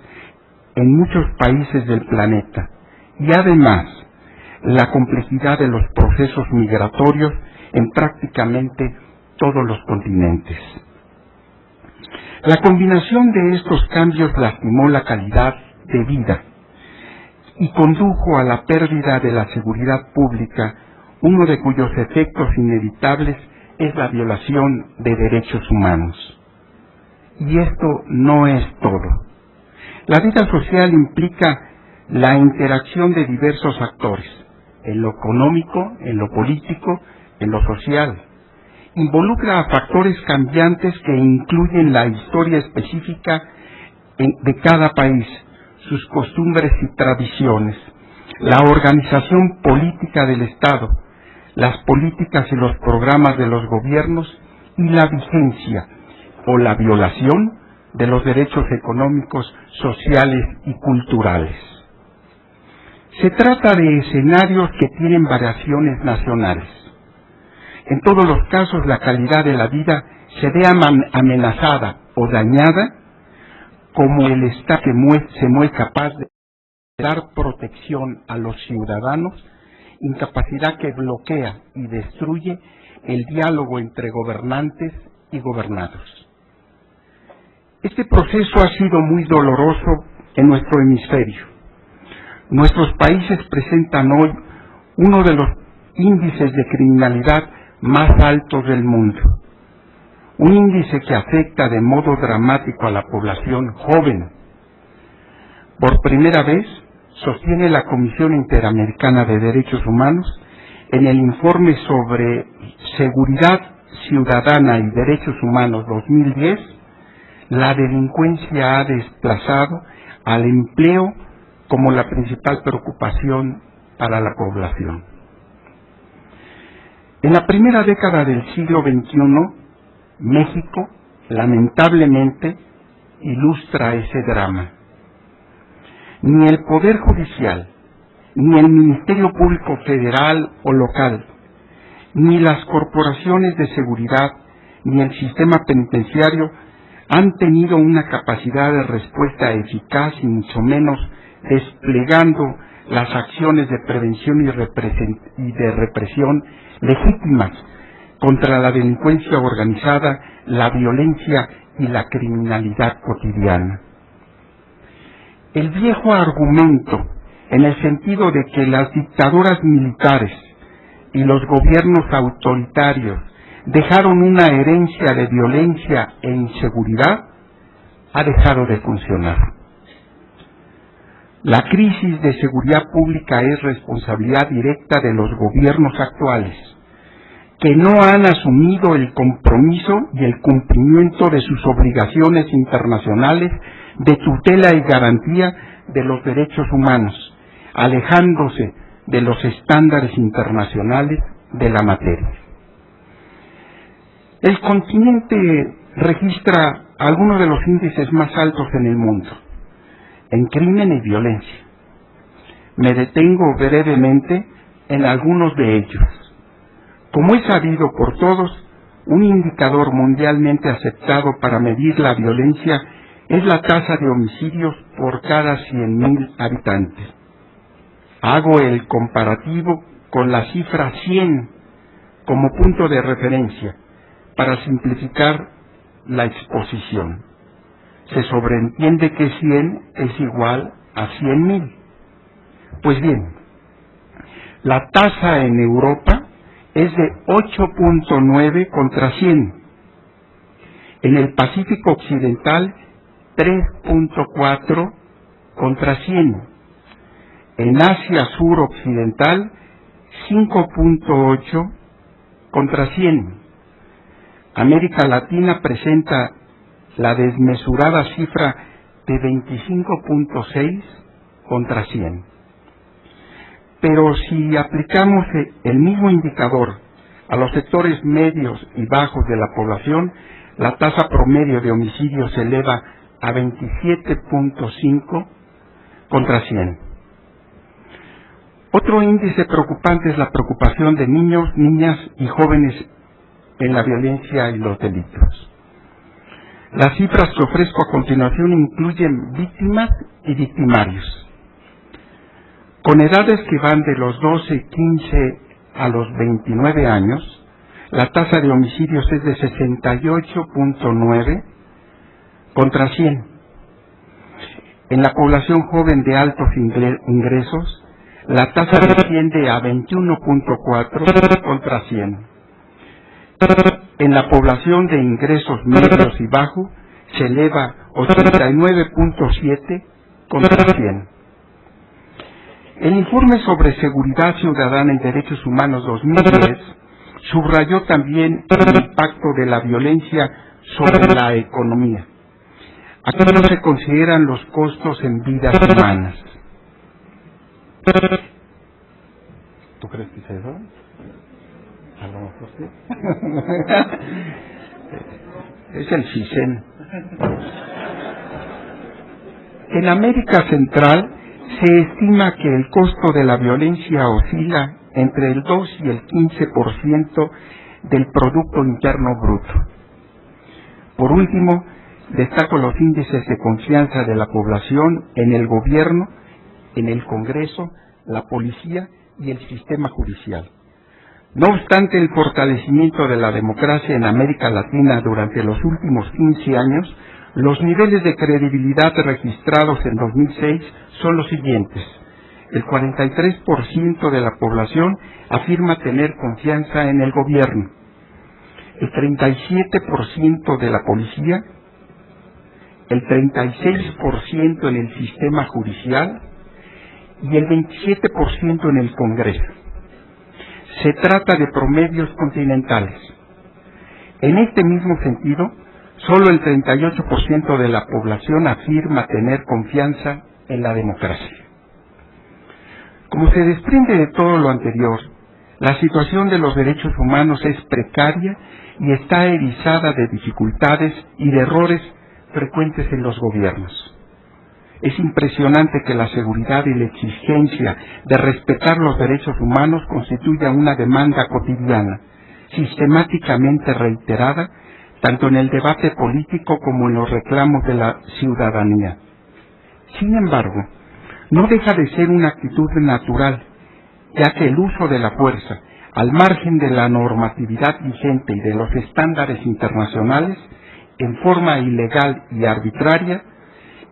en muchos países del planeta, y además la complejidad de los procesos migratorios en prácticamente todos los continentes. La combinación de estos cambios lastimó la calidad de vida y condujo a la pérdida de la seguridad pública, uno de cuyos efectos inevitables es la violación de derechos humanos. Y esto no es todo. La vida social implica la interacción de diversos actores, en lo económico, en lo político, en lo social. Involucra a factores cambiantes que incluyen la historia específica de cada país, sus costumbres y tradiciones, la organización política del Estado, las políticas y los programas de los gobiernos y la vigencia o la violación de los derechos económicos, sociales y culturales. Se trata de escenarios que tienen variaciones nacionales. En todos los casos, la calidad de la vida se ve amenazada o dañada como el Estado se muestra capaz de dar protección a los ciudadanos, incapacidad que bloquea y destruye el diálogo entre gobernantes y gobernados. Este proceso ha sido muy doloroso en nuestro hemisferio. Nuestros países presentan hoy uno de los índices de criminalidad más altos del mundo, un índice que afecta de modo dramático a la población joven. Por primera vez, sostiene la Comisión Interamericana de Derechos Humanos en el informe sobre Seguridad Ciudadana y Derechos Humanos 2010, la delincuencia ha desplazado al empleo como la principal preocupación para la población. En la primera década del siglo XXI, México, lamentablemente, ilustra ese drama. Ni el Poder Judicial, ni el Ministerio Público Federal o local, ni las corporaciones de seguridad, ni el sistema penitenciario han tenido una capacidad de respuesta eficaz y mucho menos desplegando las acciones de prevención y de represión legítimas contra la delincuencia organizada, la violencia y la criminalidad cotidiana. El viejo argumento, en el sentido de que las dictaduras militares y los gobiernos autoritarios dejaron una herencia de violencia e inseguridad, ha dejado de funcionar. La crisis de seguridad pública es responsabilidad directa de los gobiernos actuales, que no han asumido el compromiso y el cumplimiento de sus obligaciones internacionales de tutela y garantía de los derechos humanos, alejándose de los estándares internacionales de la materia. El continente registra algunos de los índices más altos en el mundo en crimen y violencia. Me detengo brevemente en algunos de ellos. Como es sabido por todos, un indicador mundialmente aceptado para medir la violencia es la tasa de homicidios por cada 100.000 habitantes. Hago el comparativo con la cifra 100 como punto de referencia para simplificar la exposición. Se sobreentiende que 100 es igual a 100.000. Pues bien, la tasa en Europa es de 8.9 contra 100. En el Pacífico Occidental, 3.4 contra 100. En Asia Sur Occidental, 5.8 contra 100. América Latina presenta la desmesurada cifra de 25.6 contra 100. Pero si aplicamos el mismo indicador a los sectores medios y bajos de la población, la tasa promedio de homicidios se eleva a 27.5 contra 100. Otro índice preocupante es la preocupación de niños, niñas y jóvenes en la violencia y los delitos. Las cifras que ofrezco a continuación incluyen víctimas y victimarios. Con edades que van de los 12, 15 a los 29 años, la tasa de homicidios es de 68.9 contra 100. En la población joven de altos ingresos, la tasa desciende a 21.4 contra 100. En la población de ingresos medios y bajos se eleva a 89.7 contra 100. El informe sobre seguridad ciudadana y derechos humanos 2010 subrayó también el impacto de la violencia sobre la economía. Aquí no se consideran los costos en vidas humanas. ¿Tú crees que se da? A lo mejor sí. Es el CISEN. En América Central se estima que el costo de la violencia oscila entre el 2 y el 15% del Producto Interno Bruto. Por último, destaco los índices de confianza de la población en el gobierno, en el Congreso, la policía y el sistema judicial. No obstante el fortalecimiento de la democracia en América Latina durante los últimos 15 años, los niveles de credibilidad registrados en 2006 son los siguientes. El 43% de la población afirma tener confianza en el gobierno, el 37% de la policía, el 36% en el sistema judicial y el 27% en el Congreso. Se trata de promedios continentales. En este mismo sentido, solo el 38% de la población afirma tener confianza en la democracia. Como se desprende de todo lo anterior, la situación de los derechos humanos es precaria y está erizada de dificultades y de errores frecuentes en los gobiernos. Es impresionante que la seguridad y la exigencia de respetar los derechos humanos constituya una demanda cotidiana, sistemáticamente reiterada, tanto en el debate político como en los reclamos de la ciudadanía. Sin embargo, no deja de ser una actitud natural, ya que el uso de la fuerza, al margen de la normatividad vigente y de los estándares internacionales, en forma ilegal y arbitraria,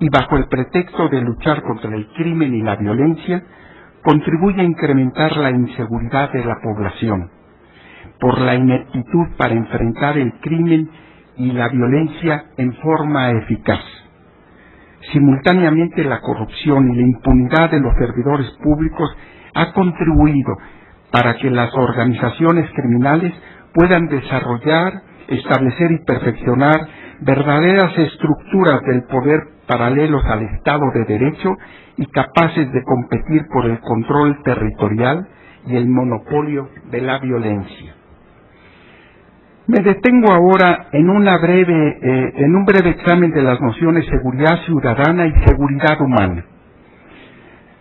y bajo el pretexto de luchar contra el crimen y la violencia, contribuye a incrementar la inseguridad de la población, por la ineptitud para enfrentar el crimen y la violencia en forma eficaz. Simultáneamente, la corrupción y la impunidad de los servidores públicos ha contribuido para que las organizaciones criminales puedan desarrollar, establecer y perfeccionar verdaderas estructuras del poder paralelos al Estado de Derecho y capaces de competir por el control territorial y el monopolio de la violencia. Me detengo ahora en un breve examen de las nociones seguridad ciudadana y seguridad humana.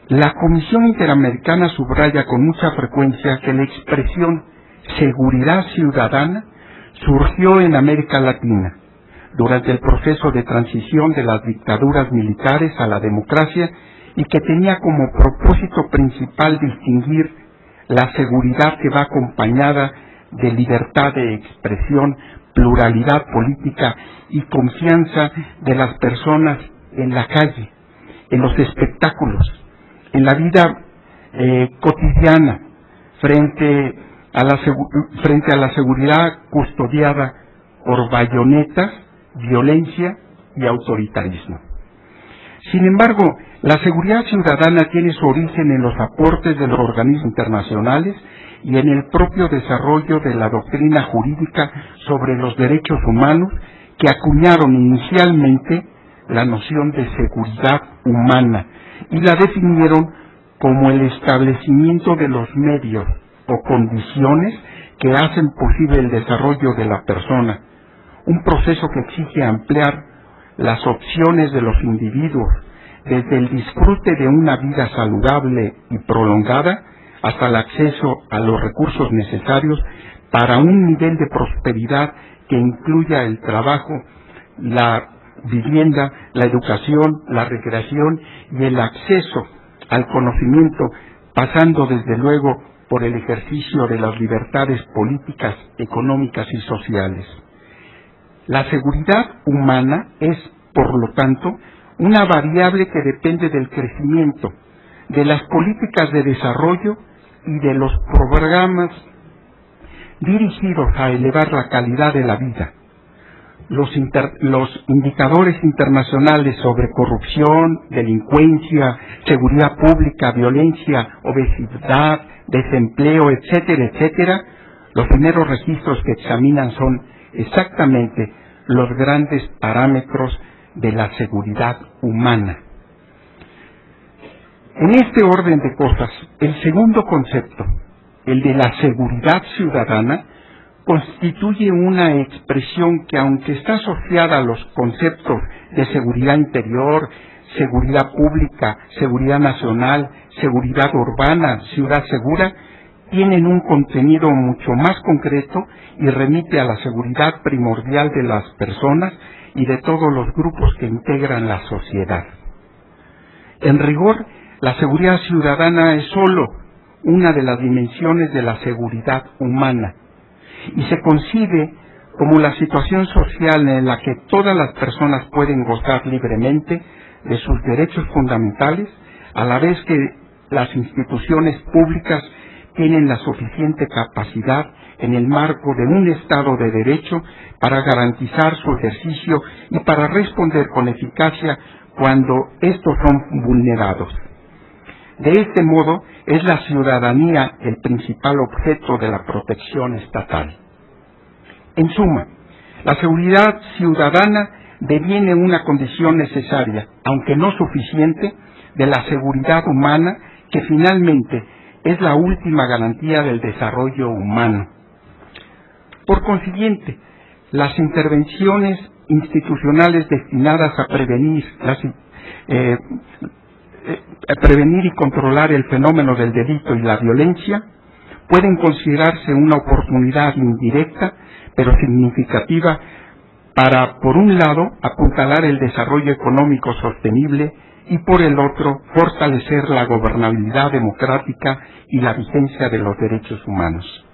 La Comisión Interamericana subraya con mucha frecuencia que la expresión seguridad ciudadana surgió en América Latina durante el proceso de transición de las dictaduras militares a la democracia y que tenía como propósito principal distinguir la seguridad que va acompañada de libertad de expresión, pluralidad política y confianza de las personas en la calle, en los espectáculos, en la vida cotidiana, frente a la seguridad custodiada por bayonetas, violencia y autoritarismo. Sin embargo, la seguridad ciudadana tiene su origen en los aportes de los organismos internacionales y en el propio desarrollo de la doctrina jurídica sobre los derechos humanos que acuñaron inicialmente la noción de seguridad humana y la definieron como el establecimiento de los medios o condiciones que hacen posible el desarrollo de la persona, un proceso que exige ampliar las opciones de los individuos, desde el disfrute de una vida saludable y prolongada hasta el acceso a los recursos necesarios para un nivel de prosperidad que incluya el trabajo la vivienda, la educación, la recreación y el acceso al conocimiento, pasando desde luego por el ejercicio de las libertades políticas, económicas y sociales. La seguridad humana es, por lo tanto, una variable que depende del crecimiento, de las políticas de desarrollo y de los programas dirigidos a elevar la calidad de la vida. Los indicadores internacionales sobre corrupción, delincuencia, seguridad pública, violencia, obesidad, desempleo, etcétera, etcétera, los primeros registros que examinan son exactamente los grandes parámetros de la seguridad humana. En este orden de cosas, el segundo concepto, el de la seguridad ciudadana, constituye una expresión que, aunque está asociada a los conceptos de seguridad interior, seguridad pública, seguridad nacional, seguridad urbana, ciudad segura, tienen un contenido mucho más concreto y remite a la seguridad primordial de las personas y de todos los grupos que integran la sociedad. En rigor, la seguridad ciudadana es sólo una de las dimensiones de la seguridad humana y se concibe como la situación social en la que todas las personas pueden gozar libremente de sus derechos fundamentales, a la vez que las instituciones públicas tienen la suficiente capacidad en el marco de un Estado de Derecho para garantizar su ejercicio y para responder con eficacia cuando estos son vulnerados. De este modo, es la ciudadanía el principal objeto de la protección estatal. En suma, la seguridad ciudadana deviene una condición necesaria, aunque no suficiente, de la seguridad humana, que finalmente es la última garantía del desarrollo humano. Por consiguiente, las intervenciones institucionales destinadas a prevenir y controlar el fenómeno del delito y la violencia pueden considerarse una oportunidad indirecta pero significativa para, por un lado, apuntalar el desarrollo económico sostenible y, por el otro, fortalecer la gobernabilidad democrática y la vigencia de los derechos humanos.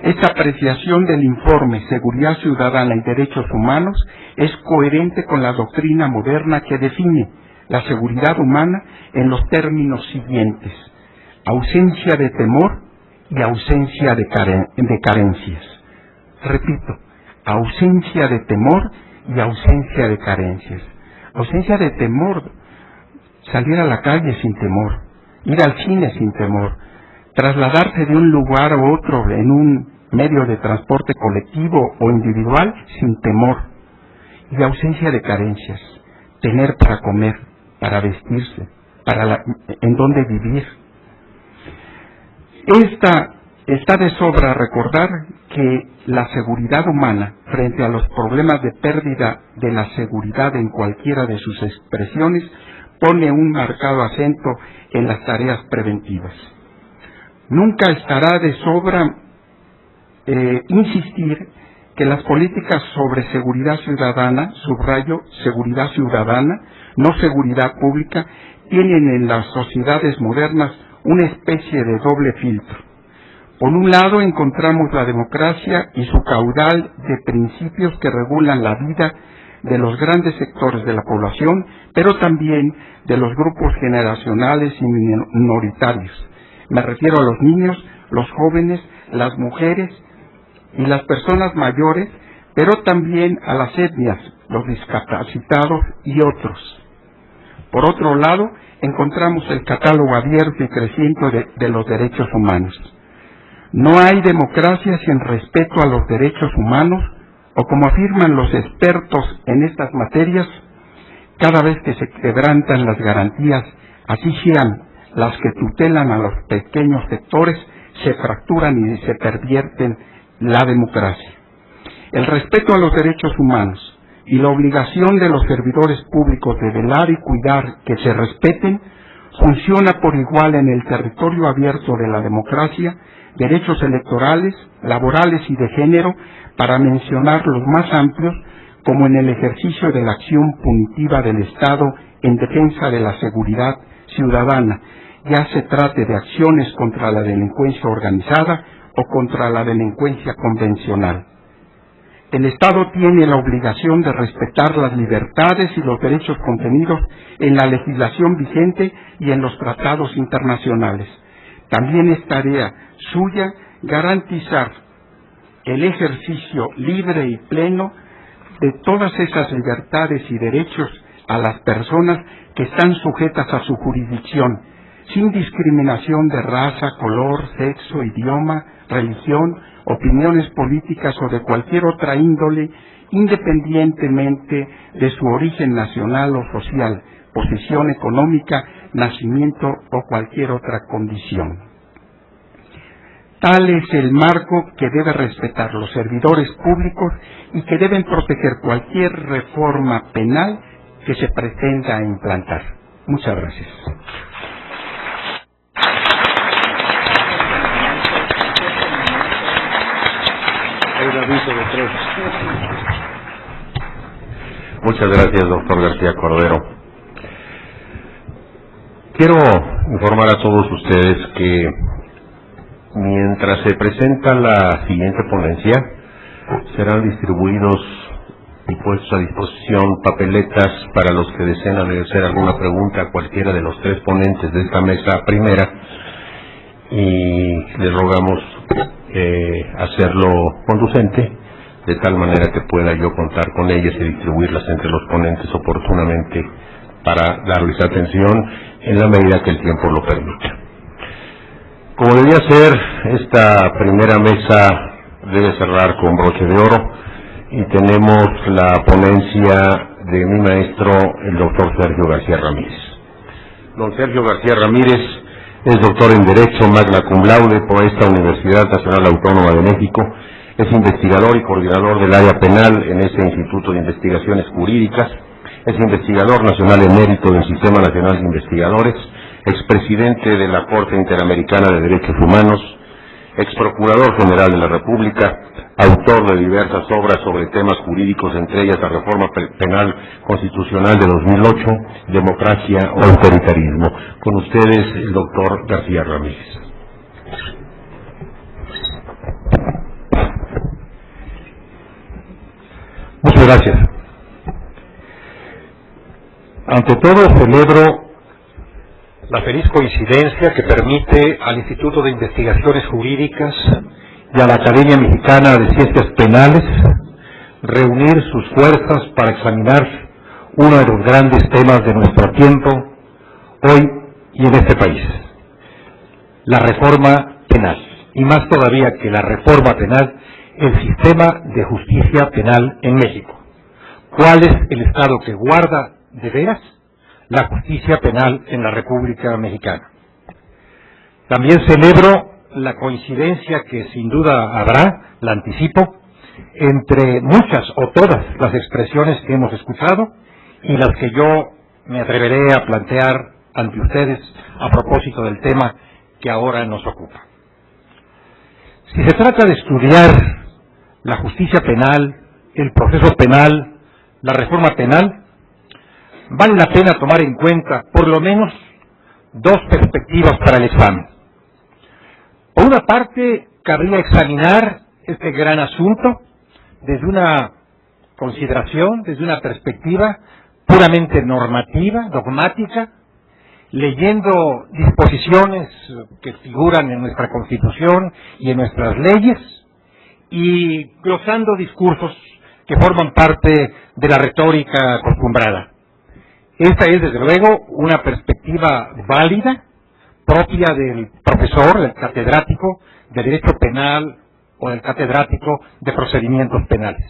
Esta apreciación del informe Seguridad Ciudadana y Derechos Humanos es coherente con la doctrina moderna que define la seguridad humana en los términos siguientes: ausencia de temor y ausencia de carencias. Repito, ausencia de temor y ausencia de carencias. Ausencia de temor, salir a la calle sin temor, ir al cine sin temor, trasladarse de un lugar a otro en un medio de transporte colectivo o individual sin temor. Y ausencia de carencias, tener para comer, para vestirse, en dónde vivir. Está de sobra recordar que la seguridad humana, frente a los problemas de pérdida de la seguridad en cualquiera de sus expresiones, pone un marcado acento en las tareas preventivas. Nunca estará de sobra insistir que las políticas sobre seguridad ciudadana, subrayo, seguridad ciudadana, no seguridad pública, tienen en las sociedades modernas una especie de doble filtro. Por un lado encontramos la democracia y su caudal de principios que regulan la vida de los grandes sectores de la población, pero también de los grupos generacionales y minoritarios. Me refiero a los niños, los jóvenes, las mujeres y las personas mayores, pero también a las etnias, los discapacitados y otros. Por otro lado, encontramos el catálogo abierto y creciente de los derechos humanos. No hay democracia sin respeto a los derechos humanos, o como afirman los expertos en estas materias, cada vez que se quebrantan las garantías, así sean las que tutelan a los pequeños sectores, se fracturan y se pervierten la democracia. El respeto a los derechos humanos y la obligación de los servidores públicos de velar y cuidar que se respeten funciona por igual en el territorio abierto de la democracia, derechos electorales, laborales y de género, para mencionar los más amplios, como en el ejercicio de la acción punitiva del Estado en defensa de la seguridad ciudadana, ya se trate de acciones contra la delincuencia organizada o contra la delincuencia convencional. El Estado tiene la obligación de respetar las libertades y los derechos contenidos en la legislación vigente y en los tratados internacionales. También es tarea suya garantizar el ejercicio libre y pleno de todas esas libertades y derechos a las personas que están sujetas a su jurisdicción, sin discriminación de raza, color, sexo, idioma, religión, opiniones políticas o de cualquier otra índole, independientemente de su origen nacional o social, posición económica, nacimiento o cualquier otra condición. Tal es el marco que debe respetar los servidores públicos y que deben proteger cualquier reforma penal que se pretenda implantar. Muchas gracias. Muchas gracias, doctor García Cordero. Quiero informar a todos ustedes que mientras se presenta la siguiente ponencia, serán distribuidos y puestos a disposición papeletas para los que deseen hacer alguna pregunta a cualquiera de los tres ponentes de esta mesa primera, y les rogamos hacerlo conducente, de tal manera que pueda yo contar con ellas y distribuirlas entre los ponentes oportunamente para darles atención en la medida que el tiempo lo permita. Como debía ser, esta primera mesa debe cerrar con broche de oro y tenemos la ponencia de mi maestro, el doctor Sergio García Ramírez. Don Sergio García Ramírez es doctor en Derecho, magna cum laude por esta Universidad Nacional Autónoma de México. Es investigador y coordinador del área penal en este Instituto de Investigaciones Jurídicas. Es investigador nacional emérito del Sistema Nacional de Investigadores, expresidente de la Corte Interamericana de Derechos Humanos, exprocurador general de la República, autor de diversas obras sobre temas jurídicos, entre ellas la Reforma Penal Constitucional de 2008, Democracia o Autoritarismo. Con ustedes, el doctor García Ramírez. Muchas gracias. Ante todo, celebro la feliz coincidencia que permite al Instituto de Investigaciones Jurídicas y a la Academia Mexicana de Ciencias Penales reunir sus fuerzas para examinar uno de los grandes temas de nuestro tiempo, hoy y en este país: la reforma penal, y más todavía que la reforma penal, el sistema de justicia penal en México. ¿Cuál es el Estado que guarda de veras la justicia penal en la República Mexicana? También celebro la coincidencia que sin duda habrá, la anticipo, entre muchas o todas las expresiones que hemos escuchado y las que yo me atreveré a plantear ante ustedes a propósito del tema que ahora nos ocupa. Si se trata de estudiar la justicia penal, el proceso penal, la reforma penal, vale la pena tomar en cuenta por lo menos dos perspectivas para el examen. Por una parte, cabría examinar este gran asunto desde una consideración, desde una perspectiva puramente normativa, dogmática, leyendo disposiciones que figuran en nuestra Constitución y en nuestras leyes, y glosando discursos que forman parte de la retórica acostumbrada. Esta es, desde luego, una perspectiva válida, propia del profesor, del catedrático de Derecho Penal o del catedrático de Procedimientos Penales.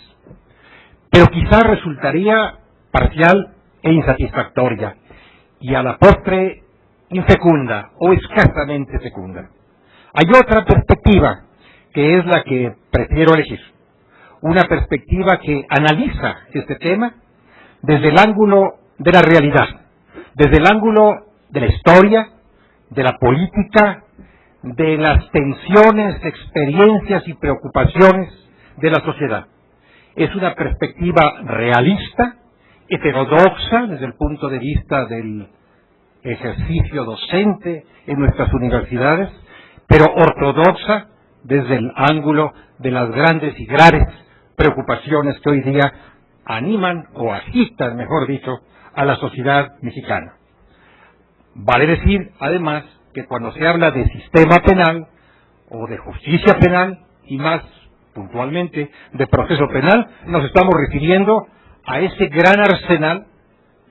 Pero quizá resultaría parcial e insatisfactoria, y a la postre infecunda o escasamente fecunda. Hay otra perspectiva, que es la que prefiero elegir. Una perspectiva que analiza este tema desde el ángulo de la realidad, desde el ángulo de la historia, de la política, de las tensiones, experiencias y preocupaciones de la sociedad. es una perspectiva realista, heterodoxa desde el punto de vista del ejercicio docente en nuestras universidades, pero ortodoxa desde el ángulo de las grandes y graves preocupaciones que hoy día animan o agitan, mejor dicho, a la sociedad mexicana. Vale decir, además, que cuando se habla de sistema penal o de justicia penal, y más puntualmente de proceso penal, nos estamos refiriendo a ese gran arsenal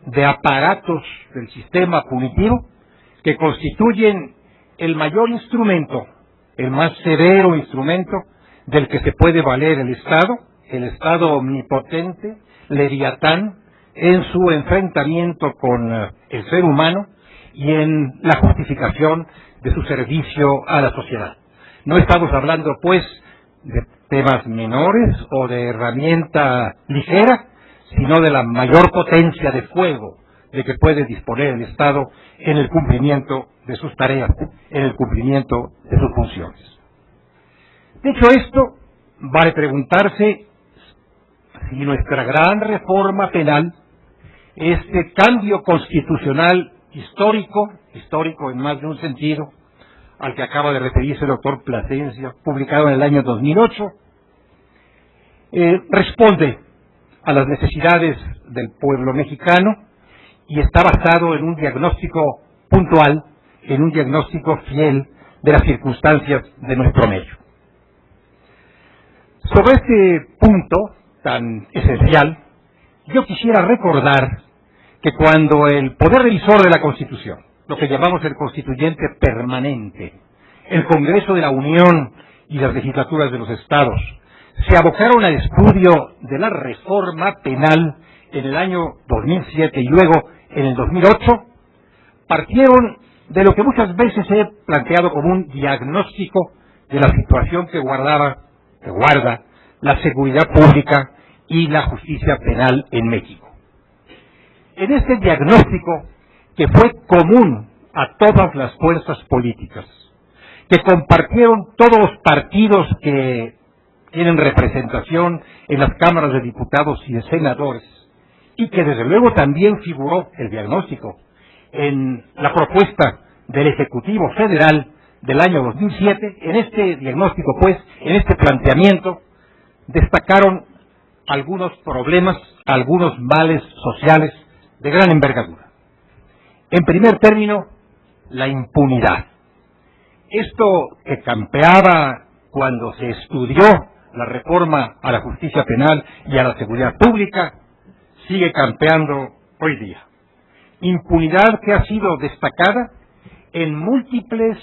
de aparatos del sistema punitivo que constituyen el mayor instrumento, el más severo instrumento del que se puede valer el Estado omnipotente, leviatán, en su enfrentamiento con el ser humano y en la justificación de su servicio a la sociedad. No estamos hablando, pues, de temas menores o de herramienta ligera, sino de la mayor potencia de fuego de que puede disponer el Estado en el cumplimiento de sus tareas, en el cumplimiento de sus funciones. Dicho esto, vale preguntarse si nuestra gran reforma penal, este cambio constitucional histórico en más de un sentido, al que acaba de referirse el doctor Plasencia, publicado en el año 2008, responde a las necesidades del pueblo mexicano y está basado en un diagnóstico puntual, en un diagnóstico fiel de las circunstancias de nuestro medio. Sobre este punto tan esencial, yo quisiera recordar que cuando el Poder Revisor de la Constitución, lo que llamamos el Constituyente Permanente, el Congreso de la Unión y las legislaturas de los estados, se abocaron al estudio de la reforma penal en el año 2007 y luego en el 2008, partieron de lo que muchas veces he planteado como un diagnóstico de la situación que guarda la seguridad pública y la justicia penal en México. En este diagnóstico, que fue común a todas las fuerzas políticas, que compartieron todos los partidos que tienen representación en las cámaras de diputados y de senadores, y que desde luego también figuró el diagnóstico en la propuesta del Ejecutivo Federal del año 2007, en este diagnóstico, pues, en este planteamiento, destacaron algunos problemas, algunos males sociales de gran envergadura. En primer término, la impunidad. Esto que campeaba cuando se estudió la reforma a la justicia penal y a la seguridad pública, sigue campeando hoy día. Impunidad que ha sido destacada en múltiples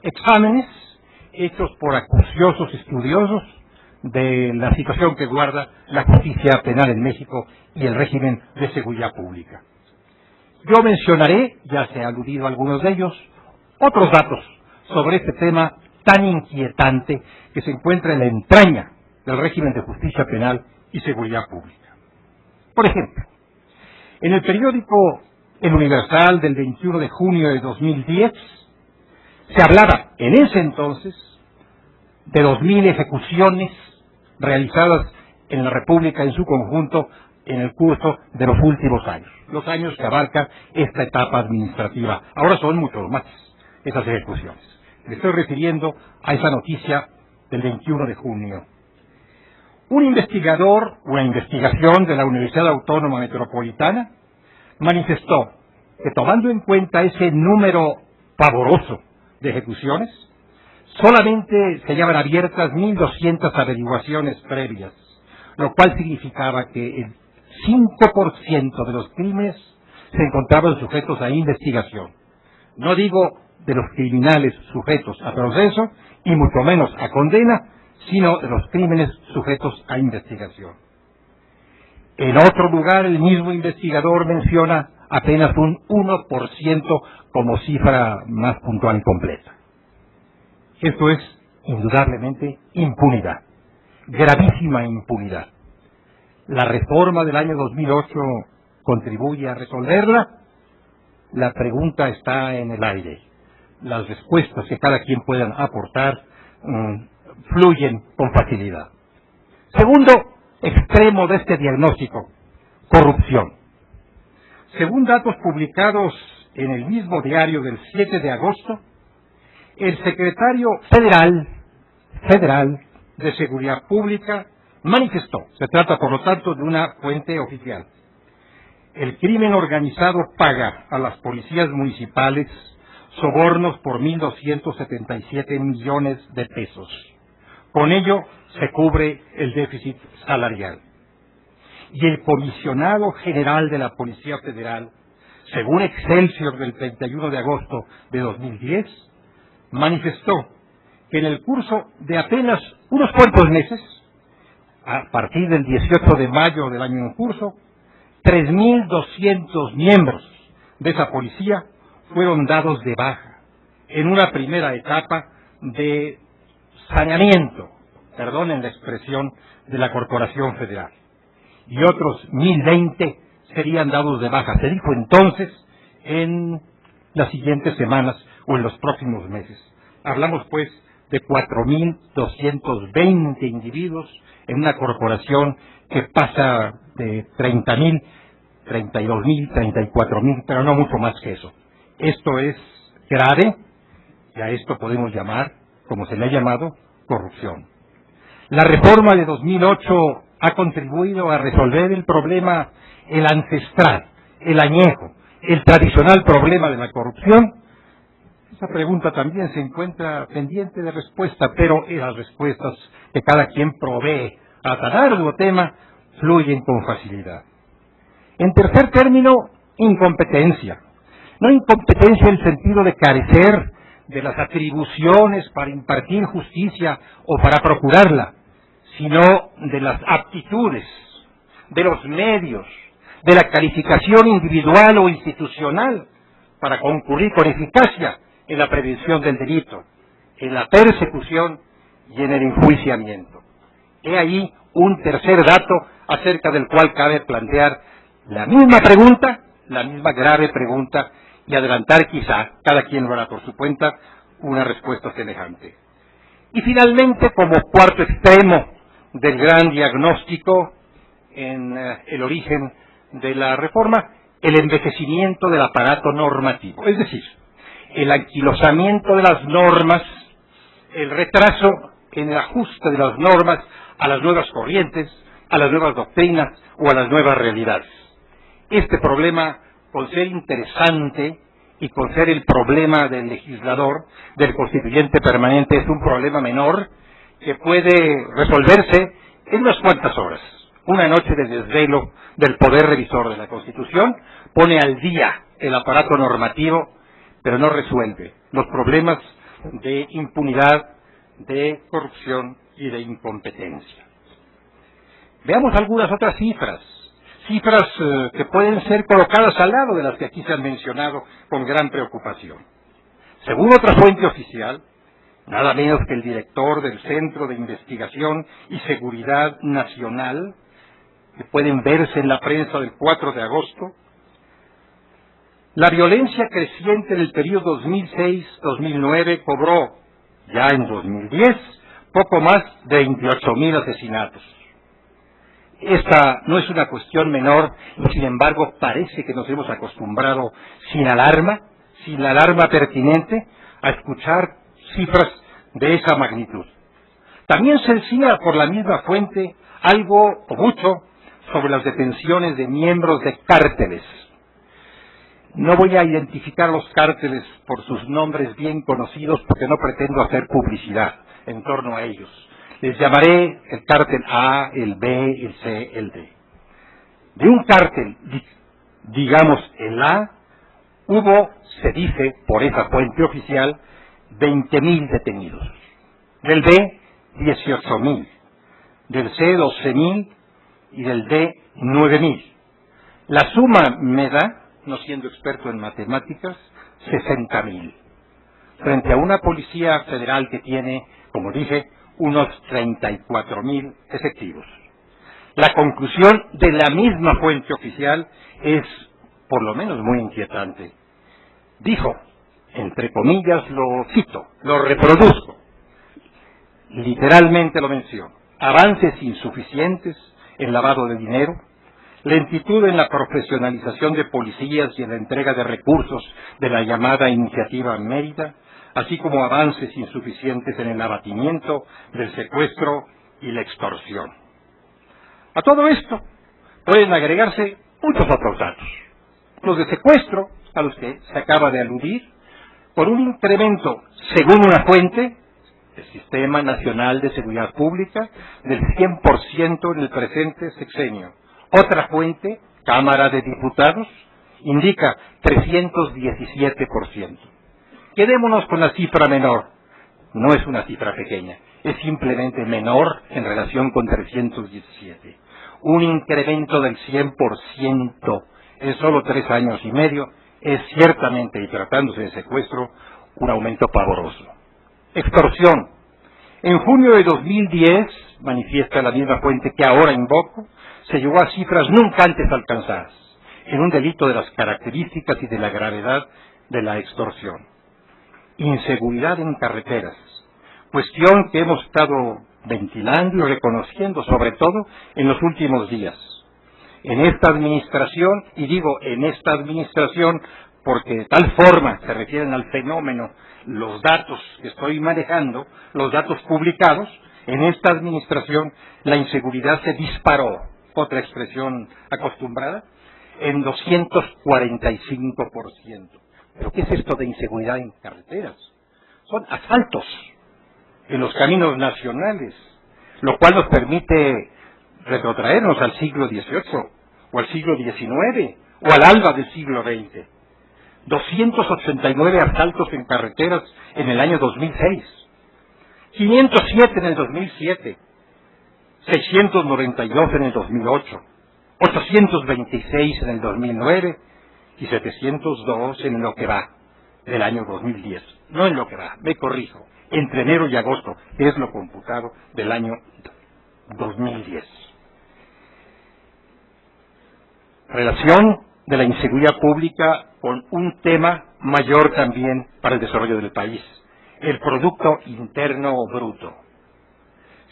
exámenes hechos por acuciosos estudiosos de la situación que guarda la justicia penal en México y el régimen de seguridad pública. Yo mencionaré, ya se ha aludido a algunos de ellos, otros datos sobre este tema tan inquietante que se encuentra en la entraña del régimen de justicia penal y seguridad pública. Por ejemplo, en el periódico El Universal del 21 de junio de 2010, se hablaba en ese entonces de 2.000 ejecuciones realizadas en la República en su conjunto en el curso de los últimos años, los años que abarca esta etapa administrativa. Ahora son muchos más esas ejecuciones. Me estoy refiriendo a esa noticia del 21 de junio. Un investigador, una investigación de la Universidad Autónoma Metropolitana, manifestó que tomando en cuenta ese número pavoroso de ejecuciones, solamente se hallaban abiertas 1.200 averiguaciones previas, lo cual significaba que el 5% de los crímenes se encontraban sujetos a investigación. No digo de los criminales sujetos a proceso, y mucho menos a condena, sino de los crímenes sujetos a investigación. En otro lugar, el mismo investigador menciona apenas un 1% como cifra más puntual y completa. Esto es, indudablemente, impunidad, gravísima impunidad. ¿La reforma del año 2008 contribuye a resolverla? La pregunta está en el aire. Las respuestas que cada quien pueda aportar fluyen con facilidad. Segundo, extremo de este diagnóstico: corrupción. Según datos publicados en el mismo diario del 7 de agosto, el secretario federal de Seguridad Pública manifestó, se trata por lo tanto de una fuente oficial, el crimen organizado paga a las policías municipales sobornos por 1.277 millones de pesos. Con ello se cubre el déficit salarial. Y el comisionado general de la Policía Federal, según Excelsior del 31 de agosto de 2010, manifestó que en el curso de apenas unos cuantos meses, a partir del 18 de mayo del año en curso, 3.200 miembros de esa policía fueron dados de baja en una primera etapa de saneamiento, perdonen la expresión, de la Corporación Federal. Y otros 1.020 serían dados de baja. Se dijo entonces en las siguientes semanas o en los próximos meses. Hablamos pues de 4.220 individuos en una corporación que pasa de 30.000, 32.000, 34.000, pero no mucho más que eso. Esto es grave y a esto podemos llamar, como se le ha llamado, corrupción. La reforma de 2008 ha contribuido a resolver el problema, el ancestral, el añejo, el tradicional problema de la corrupción. Esa pregunta también se encuentra pendiente de respuesta, pero las respuestas que cada quien provee a tan arduo tema fluyen con facilidad. En tercer término, incompetencia. No incompetencia en el sentido de carecer de las atribuciones para impartir justicia o para procurarla, sino de las aptitudes, de los medios, de la calificación individual o institucional para concurrir con eficacia en la prevención del delito, en la persecución y en el enjuiciamiento. He ahí un tercer dato acerca del cual cabe plantear la misma pregunta, la misma grave pregunta, y adelantar quizá, cada quien lo hará por su cuenta, una respuesta semejante. Y finalmente, como cuarto extremo del gran diagnóstico en el origen de la reforma, el envejecimiento del aparato normativo, es decir, el anquilosamiento de las normas, el retraso en el ajuste de las normas a las nuevas corrientes, a las nuevas doctrinas o a las nuevas realidades. Este problema, con ser interesante y con ser el problema del legislador, del constituyente permanente, es un problema menor que puede resolverse en unas cuantas horas. Una noche de desvelo del poder revisor de la Constitución pone al día el aparato normativo, pero no resuelve los problemas de impunidad, de corrupción y de incompetencia. Veamos algunas otras cifras que pueden ser colocadas al lado de las que aquí se han mencionado con gran preocupación. Según otra fuente oficial, nada menos que el director del Centro de Investigación y Seguridad Nacional, que pueden verse en la prensa del 4 de agosto, la violencia creciente en el periodo 2006-2009 cobró, ya en 2010, poco más de 28.000 asesinatos. Esta no es una cuestión menor y sin embargo parece que nos hemos acostumbrado sin alarma pertinente a escuchar cifras de esa magnitud. También se decía por la misma fuente algo o mucho sobre las detenciones de miembros de cárteles. No voy a identificar los cárteles por sus nombres bien conocidos porque no pretendo hacer publicidad en torno a ellos. Les llamaré el cártel A, el B, el C, el D. De un cártel, digamos el A, hubo, se dice por esa fuente oficial, 20.000 detenidos. Del B, 18.000. Del C, 12.000. Y del D, 9.000. La suma me da, no siendo experto en matemáticas, 60.000. Frente a una policía federal que tiene, como dije, unos 34.000 efectivos. La conclusión de la misma fuente oficial es, por lo menos, muy inquietante. Dijo, entre comillas lo cito, lo reproduzco, literalmente lo menciono: avances insuficientes en lavado de dinero, lentitud en la profesionalización de policías y en la entrega de recursos de la llamada Iniciativa Mérida, así como avances insuficientes en el abatimiento del secuestro y la extorsión. A todo esto pueden agregarse muchos otros datos. Los de secuestro, a los que se acaba de aludir, por un incremento, según una fuente, del Sistema Nacional de Seguridad Pública, del 100% en el presente sexenio. Otra fuente, Cámara de Diputados, indica 317%. Quedémonos con la cifra menor. No es una cifra pequeña, es simplemente menor en relación con 317. Un incremento del 100% en solo 3 años y medio es ciertamente, y tratándose de secuestro, un aumento pavoroso. Extorsión. En junio de 2010, manifiesta la misma fuente que ahora invoco, se llegó a cifras nunca antes alcanzadas, en un delito de las características y de la gravedad de la extorsión. Inseguridad en carreteras, cuestión que hemos estado ventilando y reconociendo, sobre todo en los últimos días. En esta administración, y digo en esta administración porque de tal forma se refieren al fenómeno los datos que estoy manejando, los datos publicados, en esta administración la inseguridad se disparó, otra expresión acostumbrada, en 245%. ¿Pero qué es esto de inseguridad en carreteras? Son asaltos en los caminos nacionales, lo cual nos permite retrotraernos al siglo XVIII, o al siglo XIX, o al alba del siglo XX. 289 asaltos en carreteras en el año 2006, 507 en el 2007, 692 en el 2008, 826 en el 2009 y 702 en lo que va del año 2010. No en lo que va, me corrijo, entre enero y agosto, que es lo computado del año 2010. Relación de la inseguridad pública con un tema mayor también para el desarrollo del país, el Producto Interno Bruto.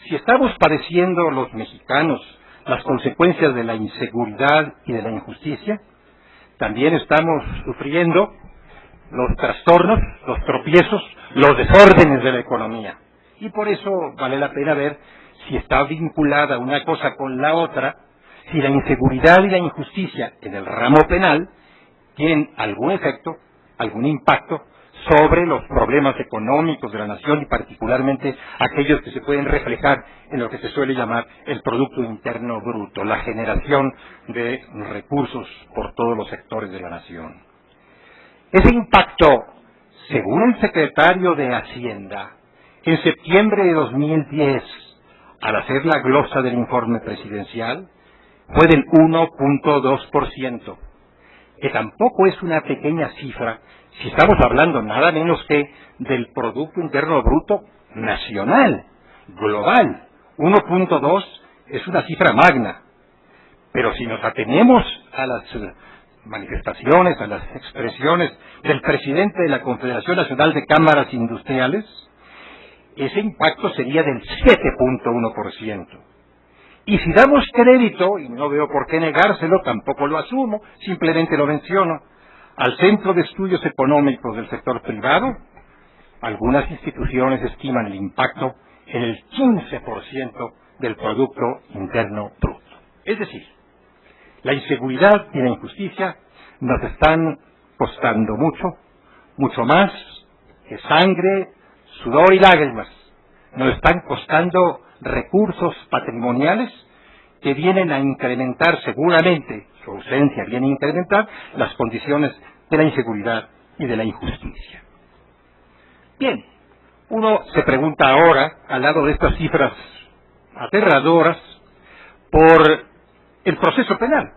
Si estamos padeciendo los mexicanos las consecuencias de la inseguridad y de la injusticia, también estamos sufriendo los trastornos, los tropiezos, los desórdenes de la economía. Y por eso vale la pena ver si está vinculada una cosa con la otra, si la inseguridad y la injusticia en el ramo penal tienen algún efecto, algún impacto sobre los problemas económicos de la nación y particularmente aquellos que se pueden reflejar en lo que se suele llamar el Producto Interno Bruto, la generación de recursos por todos los sectores de la nación. Ese impacto, según el secretario de Hacienda, en septiembre de 2010, al hacer la glosa del informe presidencial, fue del 1.2%, que tampoco es una pequeña cifra si estamos hablando nada menos que del Producto Interno Bruto nacional, global. 1.2 es una cifra magna, pero si nos atenemos a las manifestaciones, a las expresiones del presidente de la Confederación Nacional de Cámaras Industriales, ese impacto sería del 7.1%. Y si damos crédito, y no veo por qué negárselo, tampoco lo asumo, simplemente lo menciono, al Centro de Estudios Económicos del Sector Privado, algunas instituciones estiman el impacto en el 15% del Producto Interno Bruto. Es decir, la inseguridad y la injusticia nos están costando mucho, mucho más que sangre, sudor y lágrimas. Nos están costando recursos patrimoniales que vienen a incrementar seguramente, su ausencia viene a incrementar las condiciones de la inseguridad y de la injusticia. Bien, uno se pregunta ahora, al lado de estas cifras aterradoras, por el proceso penal,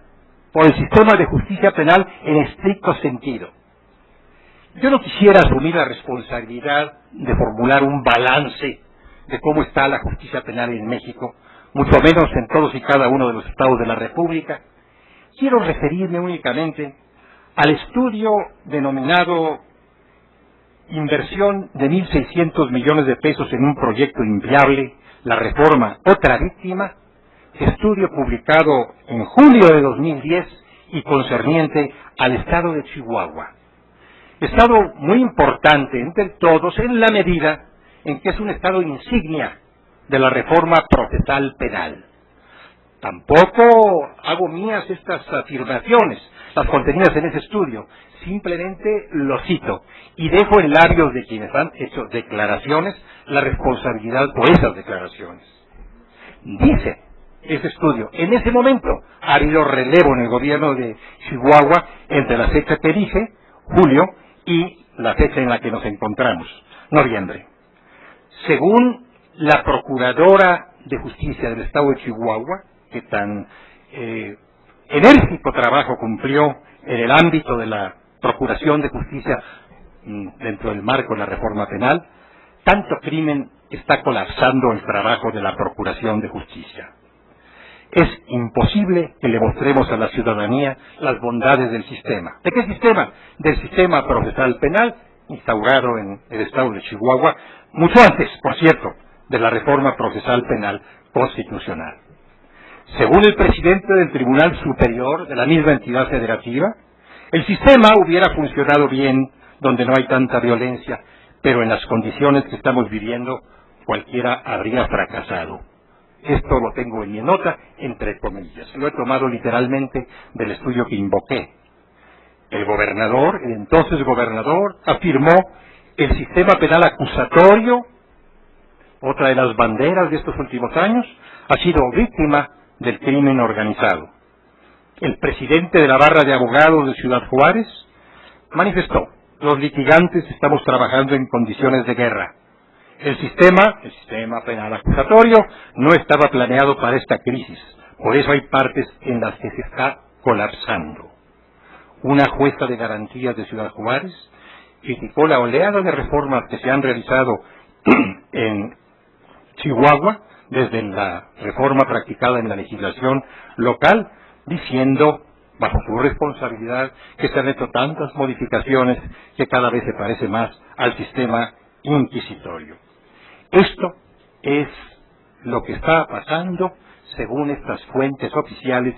por el sistema de justicia penal en estricto sentido. Yo no quisiera asumir la responsabilidad de formular un balance de cómo está la justicia penal en México, mucho menos en todos y cada uno de los estados de la República. Quiero referirme únicamente al estudio denominado Inversión de 1.600 millones de pesos en un proyecto inviable, la reforma Otra Víctima, estudio publicado en julio de 2010 y concerniente al estado de Chihuahua. Estado muy importante entre todos en la medida en que es un estado insignia de la reforma procesal penal. Tampoco hago mías estas afirmaciones, las contenidas en ese estudio, simplemente lo cito y dejo en labios de quienes han hecho declaraciones la responsabilidad por esas declaraciones. Dice ese estudio, en ese momento ha habido relevo en el gobierno de Chihuahua entre la fecha que dije, julio, y la fecha en la que nos encontramos, noviembre. Según la Procuradora de Justicia del Estado de Chihuahua, que tan enérgico trabajo cumplió en el ámbito de la Procuración de Justicia dentro del marco de la reforma penal, tanto crimen está colapsando el trabajo de la Procuración de Justicia. Es imposible que le mostremos a la ciudadanía las bondades del sistema. ¿De qué sistema? Del sistema procesal penal instaurado en el estado de Chihuahua, mucho antes, por cierto, de la reforma procesal penal constitucional. Según el presidente del Tribunal Superior de la misma entidad federativa, el sistema hubiera funcionado bien donde no hay tanta violencia, pero en las condiciones que estamos viviendo cualquiera habría fracasado. Esto lo tengo en mi nota, entre comillas. Lo he tomado literalmente del estudio que invoqué. El gobernador, el entonces gobernador, afirmó que el sistema penal acusatorio, otra de las banderas de estos últimos años, ha sido víctima del crimen organizado. El presidente de la Barra de Abogados de Ciudad Juárez manifestó: los litigantes estamos trabajando en condiciones de guerra. El sistema penal acusatorio no estaba planeado para esta crisis, por eso hay partes en las que se está colapsando. Una jueza de garantías de Ciudad Juárez criticó la oleada de reformas que se han realizado en Chihuahua desde la reforma practicada en la legislación local, diciendo, bajo su responsabilidad, que se han hecho tantas modificaciones que cada vez se parece más al sistema inquisitorio. Esto es lo que está pasando según estas fuentes oficiales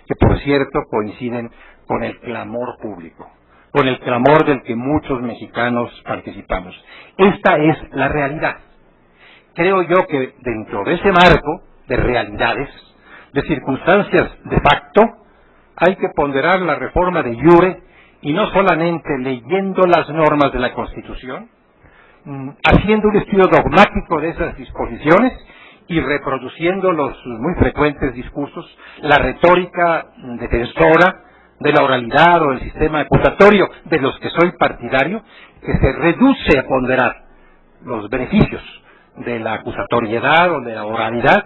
que, por cierto, coinciden con el clamor público, con el clamor del que muchos mexicanos participamos. Esta es la realidad. Creo yo que dentro de ese marco de realidades, de circunstancias de facto, hay que ponderar la reforma de iure y no solamente leyendo las normas de la Constitución, haciendo un estudio dogmático de esas disposiciones y reproduciendo los muy frecuentes discursos, la retórica defensora de la oralidad o del sistema acusatorio de los que soy partidario, que se reduce a ponderar los beneficios de la acusatoriedad o de la oralidad,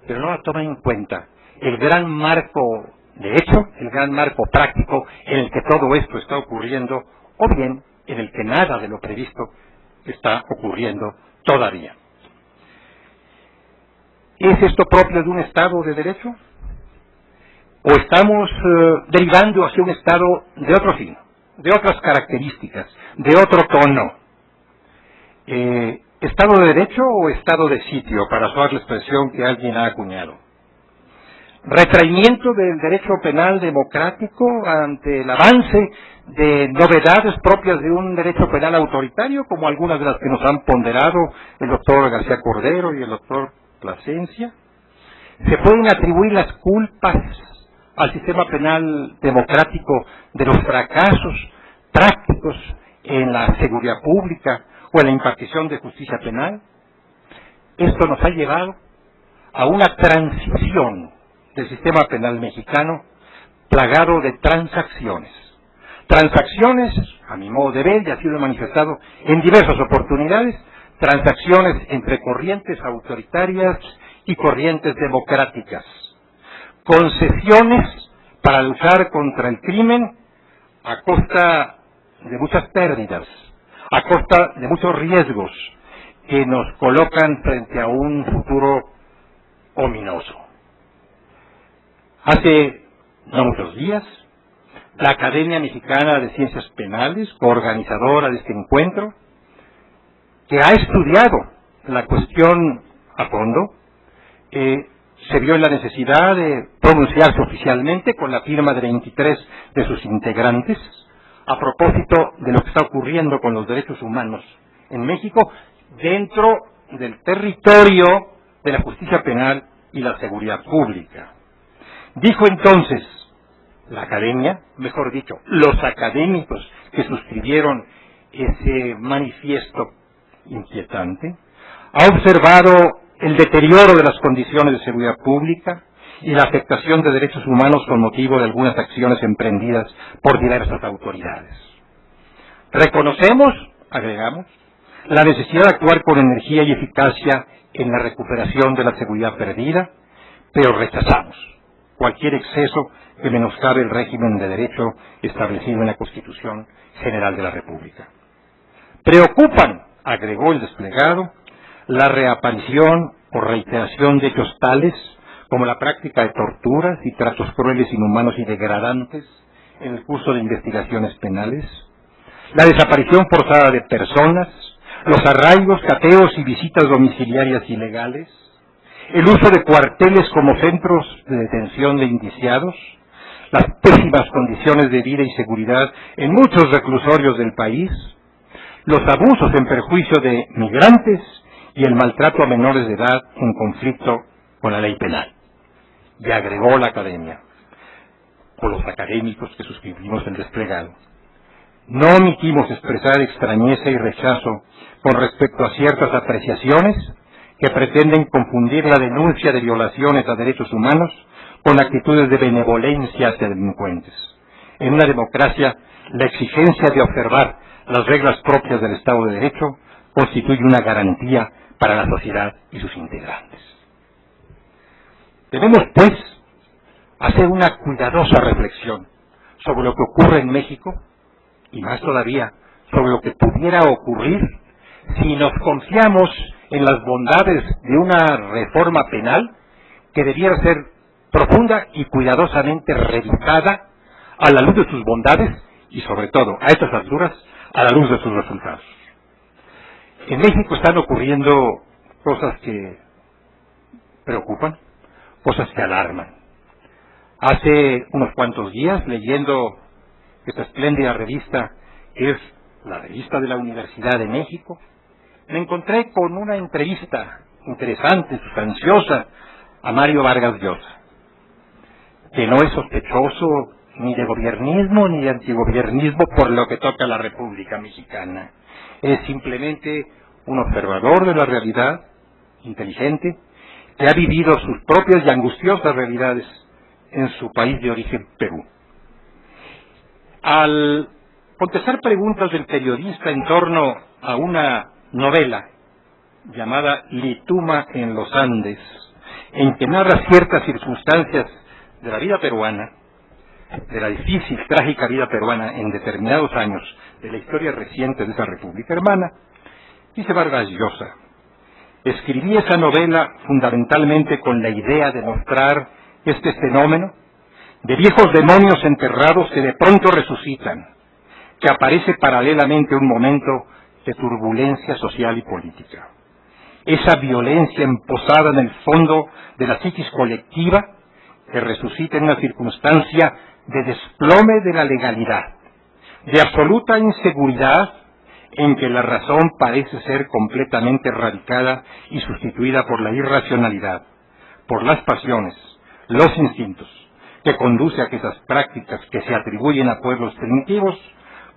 pero no toma en cuenta el gran marco de hecho, el gran marco práctico en el que todo esto está ocurriendo, o bien en el que nada de lo previsto está ocurriendo todavía. ¿Es esto propio de un Estado de Derecho? ¿O estamos derivando hacia un Estado de otro signo, de otras características, de otro tono? ¿Estado de Derecho o Estado de sitio, para usar la expresión que alguien ha acuñado? ¿Retraimiento del derecho penal democrático ante el avance de novedades propias de un derecho penal autoritario, como algunas de las que nos han ponderado el doctor García Cordero y el doctor Plasencia? ¿Se pueden atribuir las culpas al sistema penal democrático de los fracasos prácticos en la seguridad pública o en la impartición de justicia penal? Esto nos ha llevado a una transición del sistema penal mexicano plagado de transacciones. Transacciones, a mi modo de ver, y ha sido manifestado en diversas oportunidades, transacciones entre corrientes autoritarias y corrientes democráticas. Concesiones para luchar contra el crimen a costa de muchas pérdidas, a costa de muchos riesgos que nos colocan frente a un futuro ominoso. Hace no muchos días, la Academia Mexicana de Ciencias Penales, coorganizadora de este encuentro, que ha estudiado la cuestión a fondo, se vio en la necesidad de pronunciarse oficialmente con la firma de 23 de sus integrantes a propósito de lo que está ocurriendo con los derechos humanos en México dentro del territorio de la justicia penal y la seguridad pública. Dijo entonces la academia, mejor dicho, los académicos que suscribieron ese manifiesto inquietante, ha observado el deterioro de las condiciones de seguridad pública y la afectación de derechos humanos con motivo de algunas acciones emprendidas por diversas autoridades. Reconocemos, agregamos, la necesidad de actuar con energía y eficacia en la recuperación de la seguridad perdida, pero rechazamos cualquier exceso que menoscabe el régimen de derecho establecido en la Constitución General de la República. Preocupan, agregó el desplegado, la reaparición o reiteración de hechos tales como la práctica de torturas y tratos crueles, inhumanos y degradantes en el curso de investigaciones penales, la desaparición forzada de personas, los arraigos, cateos y visitas domiciliarias ilegales, el uso de cuarteles como centros de detención de indiciados, las pésimas condiciones de vida y seguridad en muchos reclusorios del país, los abusos en perjuicio de migrantes y el maltrato a menores de edad en conflicto con la ley penal. Y agregó la academia, o los académicos que suscribimos el desplegado, no omitimos expresar extrañeza y rechazo con respecto a ciertas apreciaciones que pretenden confundir la denuncia de violaciones a derechos humanos con actitudes de benevolencia hacia delincuentes. En una democracia, la exigencia de observar las reglas propias del Estado de Derecho constituye una garantía para la sociedad y sus integrantes. Debemos, pues, hacer una cuidadosa reflexión sobre lo que ocurre en México y más todavía sobre lo que pudiera ocurrir si nos confiamos en las bondades de una reforma penal que debiera ser profunda y cuidadosamente revisada a la luz de sus bondades y sobre todo, a estas alturas, a la luz de sus resultados. En México están ocurriendo cosas que preocupan, cosas que alarman. Hace unos cuantos días, leyendo esta espléndida revista, que es la revista de la Universidad de México, me encontré con una entrevista interesante, sustanciosa, a Mario Vargas Llosa, que no es sospechoso ni de gobiernismo ni de antigobiernismo por lo que toca a la República Mexicana. Es simplemente un observador de la realidad, inteligente, que ha vivido sus propias y angustiosas realidades en su país de origen, Perú. Al contestar preguntas del periodista en torno a una novela llamada Lituma en los Andes, en que narra ciertas circunstancias de la vida peruana, de la difícil, trágica vida peruana en determinados años de la historia reciente de esa república hermana, dice Vargas Llosa: escribí esa novela fundamentalmente con la idea de mostrar este fenómeno de viejos demonios enterrados que de pronto resucitan, que aparece paralelamente a un momento de turbulencia social y política. Esa violencia emposada en el fondo de la psiquis colectiva que resucita en una circunstancia de desplome de la legalidad, de absoluta inseguridad en que la razón parece ser completamente erradicada y sustituida por la irracionalidad, por las pasiones, los instintos, que conduce a que esas prácticas que se atribuyen a pueblos primitivos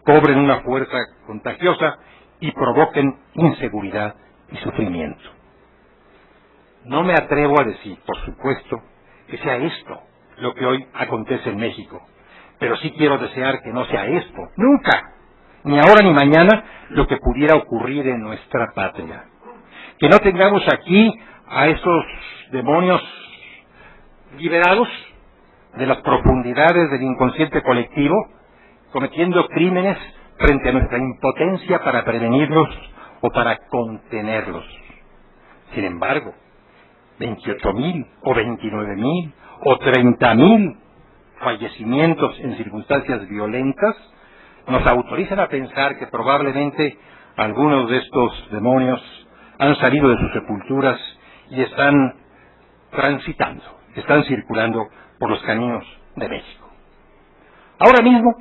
cobren una fuerza contagiosa y provoquen inseguridad y sufrimiento. No me atrevo a decir, por supuesto, que sea esto lo que hoy acontece en México, pero sí quiero desear que no sea esto, nunca, ni ahora ni mañana, lo que pudiera ocurrir en nuestra patria. Que no tengamos aquí a esos demonios liberados de las profundidades del inconsciente colectivo, cometiendo crímenes frente a nuestra impotencia para prevenirlos o para contenerlos. Sin embargo, 28,000 o 29,000 o 30,000 fallecimientos en circunstancias violentas nos autorizan a pensar que probablemente algunos de estos demonios han salido de sus sepulturas y están transitando, están circulando por los caminos de México. Ahora mismo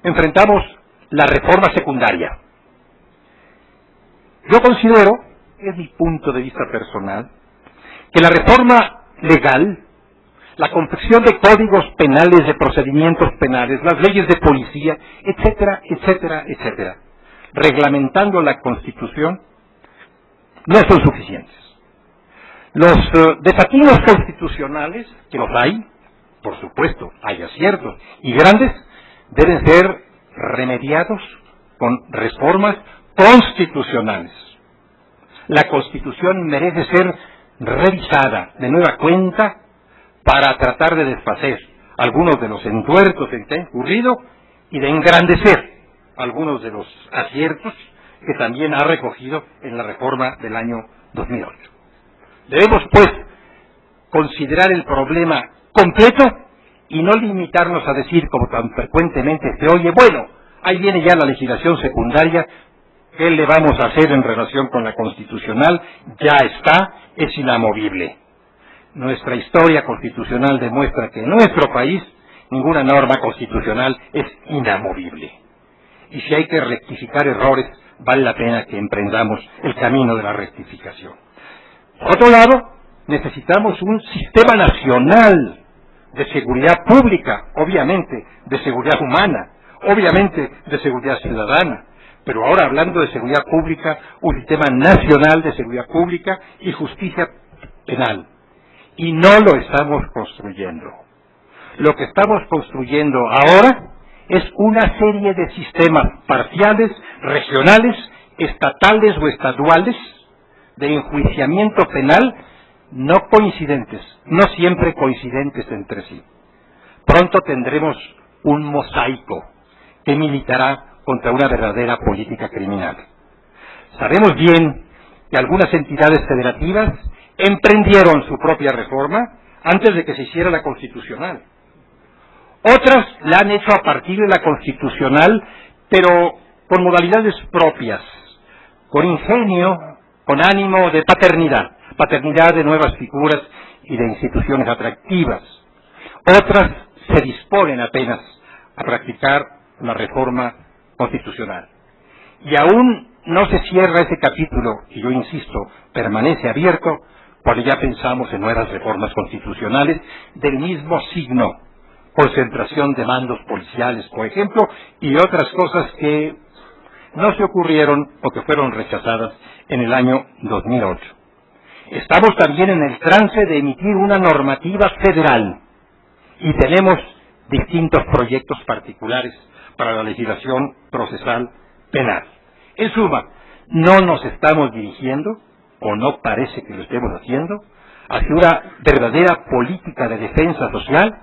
enfrentamos la reforma secundaria. Yo considero, es mi punto de vista personal, que la reforma legal, la confección de códigos penales, de procedimientos penales, las leyes de policía, etcétera, etcétera, etcétera, reglamentando la Constitución, no son suficientes. Los desatinos constitucionales, que los hay, por supuesto, hay aciertos y grandes, deben ser remediados con reformas constitucionales. La Constitución merece ser revisada de nueva cuenta para tratar de desfacer algunos de los entuertos en que ha incurrido y de engrandecer algunos de los aciertos que también ha recogido en la reforma del año 2008. Debemos, pues, considerar el problema completo y no limitarnos a decir, como tan frecuentemente se oye, bueno, ahí viene ya la legislación secundaria, ¿qué le vamos a hacer en relación con la constitucional? Ya está, es inamovible. Nuestra historia constitucional demuestra que en nuestro país ninguna norma constitucional es inamovible. Y si hay que rectificar errores, vale la pena que emprendamos el camino de la rectificación. Por otro lado, necesitamos un sistema nacional de seguridad pública, obviamente de seguridad humana, obviamente de seguridad ciudadana, pero ahora hablando de seguridad pública, un sistema nacional de seguridad pública y justicia penal. Y no lo estamos construyendo. Lo que estamos construyendo ahora es una serie de sistemas parciales, regionales, estatales o estaduales, de enjuiciamiento penal, no coincidentes, no siempre coincidentes entre sí. Pronto tendremos un mosaico que militará contra una verdadera política criminal. Sabemos bien que algunas entidades federativas emprendieron su propia reforma antes de que se hiciera la constitucional. Otras la han hecho a partir de la constitucional, pero con modalidades propias, con ingenio, con ánimo de paternidad de nuevas figuras y de instituciones atractivas. Otras se disponen apenas a practicar la reforma constitucional. Y aún no se cierra ese capítulo, y yo insisto, permanece abierto, cuando ya pensamos en nuevas reformas constitucionales del mismo signo, concentración de mandos policiales, por ejemplo, y otras cosas que no se ocurrieron o que fueron rechazadas en el año 2008. Estamos también en el trance de emitir una normativa federal y tenemos distintos proyectos particulares para la legislación procesal penal. En suma, no nos estamos dirigiendo, o no parece que lo estemos haciendo, hacia una verdadera política de defensa social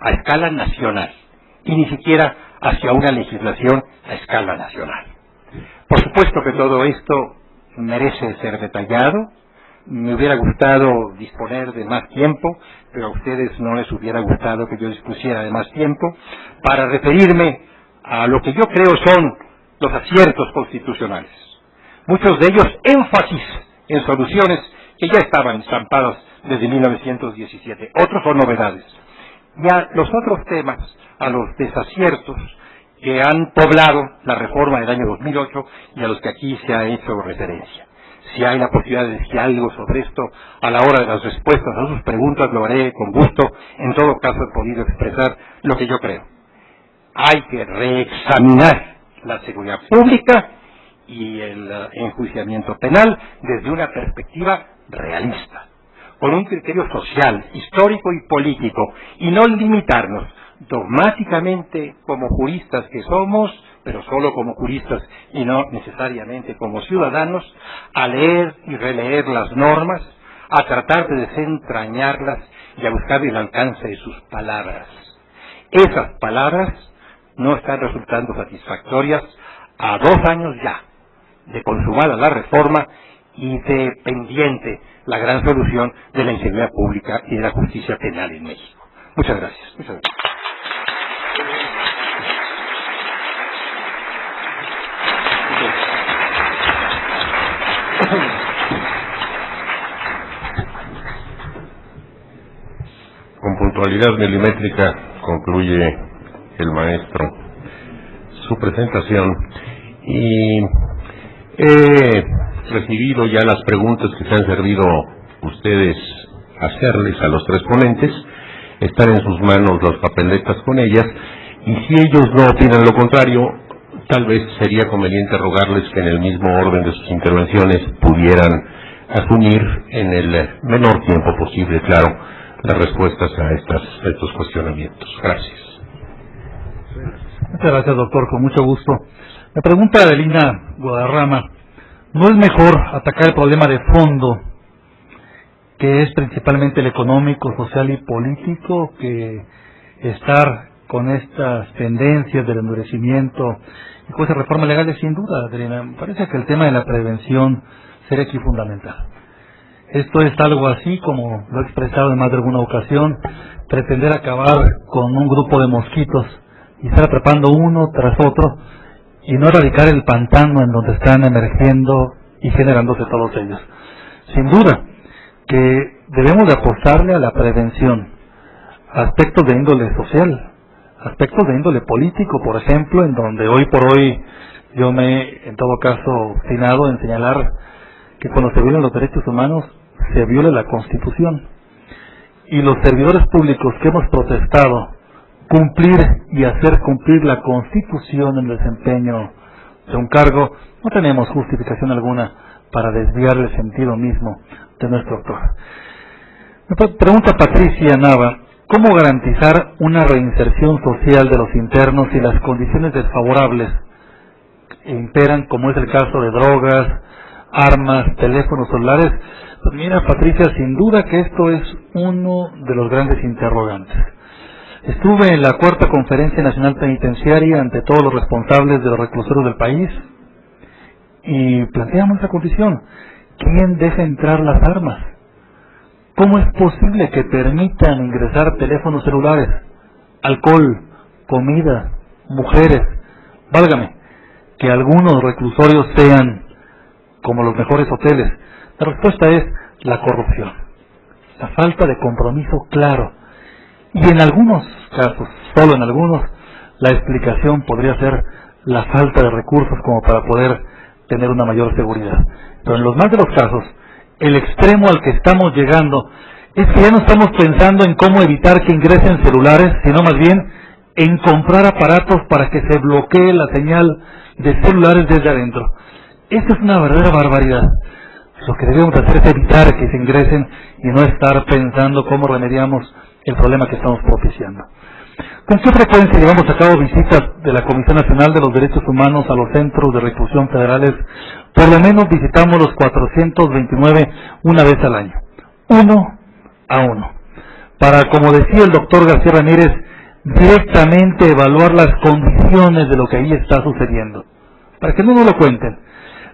a escala nacional, y ni siquiera hacia una legislación a escala nacional. Por supuesto que todo esto merece ser detallado. Me hubiera gustado disponer de más tiempo, pero a ustedes no les hubiera gustado que yo dispusiera de más tiempo para referirme a lo que yo creo son los aciertos constitucionales. Muchos de ellos énfasis en soluciones que ya estaban estampadas desde 1917. Otros son novedades. Y a los otros temas, a los desaciertos que han poblado la reforma del año 2008 y a los que aquí se ha hecho referencia. Si hay la posibilidad de decir algo sobre esto a la hora de las respuestas a sus preguntas, lo haré con gusto. En todo caso, he podido expresar lo que yo creo. Hay que reexaminar la seguridad pública y el enjuiciamiento penal desde una perspectiva realista, con un criterio social, histórico y político, y no limitarnos dogmáticamente como juristas que somos, pero solo como juristas y no necesariamente como ciudadanos, a leer y releer las normas, a tratar de desentrañarlas y a buscar el alcance de sus palabras. Esas palabras no están resultando satisfactorias a 2 años ya de consumada la reforma y de pendiente la gran solución de la inseguridad pública y de la justicia penal en México. Muchas gracias. Muchas gracias. puntualidad milimétrica concluye el maestro su presentación y he recibido ya las preguntas que se han servido ustedes hacerles a los tres ponentes. Están en sus manos las papeletas con ellas, y si ellos no opinan lo contrario, tal vez sería conveniente rogarles que en el mismo orden de sus intervenciones pudieran asumir en el menor tiempo posible, claro, las respuestas a estos cuestionamientos. Gracias. Muchas gracias, doctor, con mucho gusto. Me pregunta Adelina Guadarrama, ¿no es mejor atacar el problema de fondo, que es principalmente el económico, social y político, que estar con estas tendencias del endurecimiento y con esas reformas legales? Sin duda, Adelina, me parece que el tema de la prevención sería aquí fundamental. Esto es algo así, como lo he expresado en más de alguna ocasión, pretender acabar con un grupo de mosquitos y estar atrapando uno tras otro y no erradicar el pantano en donde están emergiendo y generándose todos ellos. Sin duda que debemos de apostarle a la prevención, aspectos de índole social, aspectos de índole político, por ejemplo, en donde hoy por hoy yo me he, en todo caso, obstinado en señalar que cuando se violan los derechos humanos se viola la Constitución, y los servidores públicos que hemos protestado cumplir y hacer cumplir la Constitución en el desempeño de un cargo, no tenemos justificación alguna para desviar el sentido mismo de nuestro actuar. Me pregunta Patricia Nava, ¿cómo garantizar una reinserción social de los internos si las condiciones desfavorables imperan, como es el caso de drogas, armas, teléfonos celulares? Pues mira, Patricia, sin duda que esto es uno de los grandes interrogantes. Estuve en la 4ª Conferencia Nacional Penitenciaria ante todos los responsables de los reclusorios del país y planteamos esa condición. ¿Quién deja entrar las armas? ¿Cómo es posible que permitan ingresar teléfonos celulares, alcohol, comida, mujeres? Válgame, que algunos reclusorios sean como los mejores hoteles. La respuesta es la corrupción, la falta de compromiso claro. Y en algunos casos, solo en algunos, la explicación podría ser la falta de recursos como para poder tener una mayor seguridad. Pero en los más de los casos, el extremo al que estamos llegando es que ya no estamos pensando en cómo evitar que ingresen celulares, sino más bien en comprar aparatos para que se bloquee la señal de celulares desde adentro. Esto es una verdadera barbaridad. Lo que debemos hacer es evitar que se ingresen y no estar pensando cómo remediamos el problema que estamos propiciando. ¿Con qué frecuencia llevamos a cabo visitas de la Comisión Nacional de los Derechos Humanos a los centros de reclusión federales? Por lo menos visitamos los 429 una vez al año, uno a uno, para, como decía el doctor García Ramírez, directamente evaluar las condiciones de lo que ahí está sucediendo, para que no nos lo cuenten,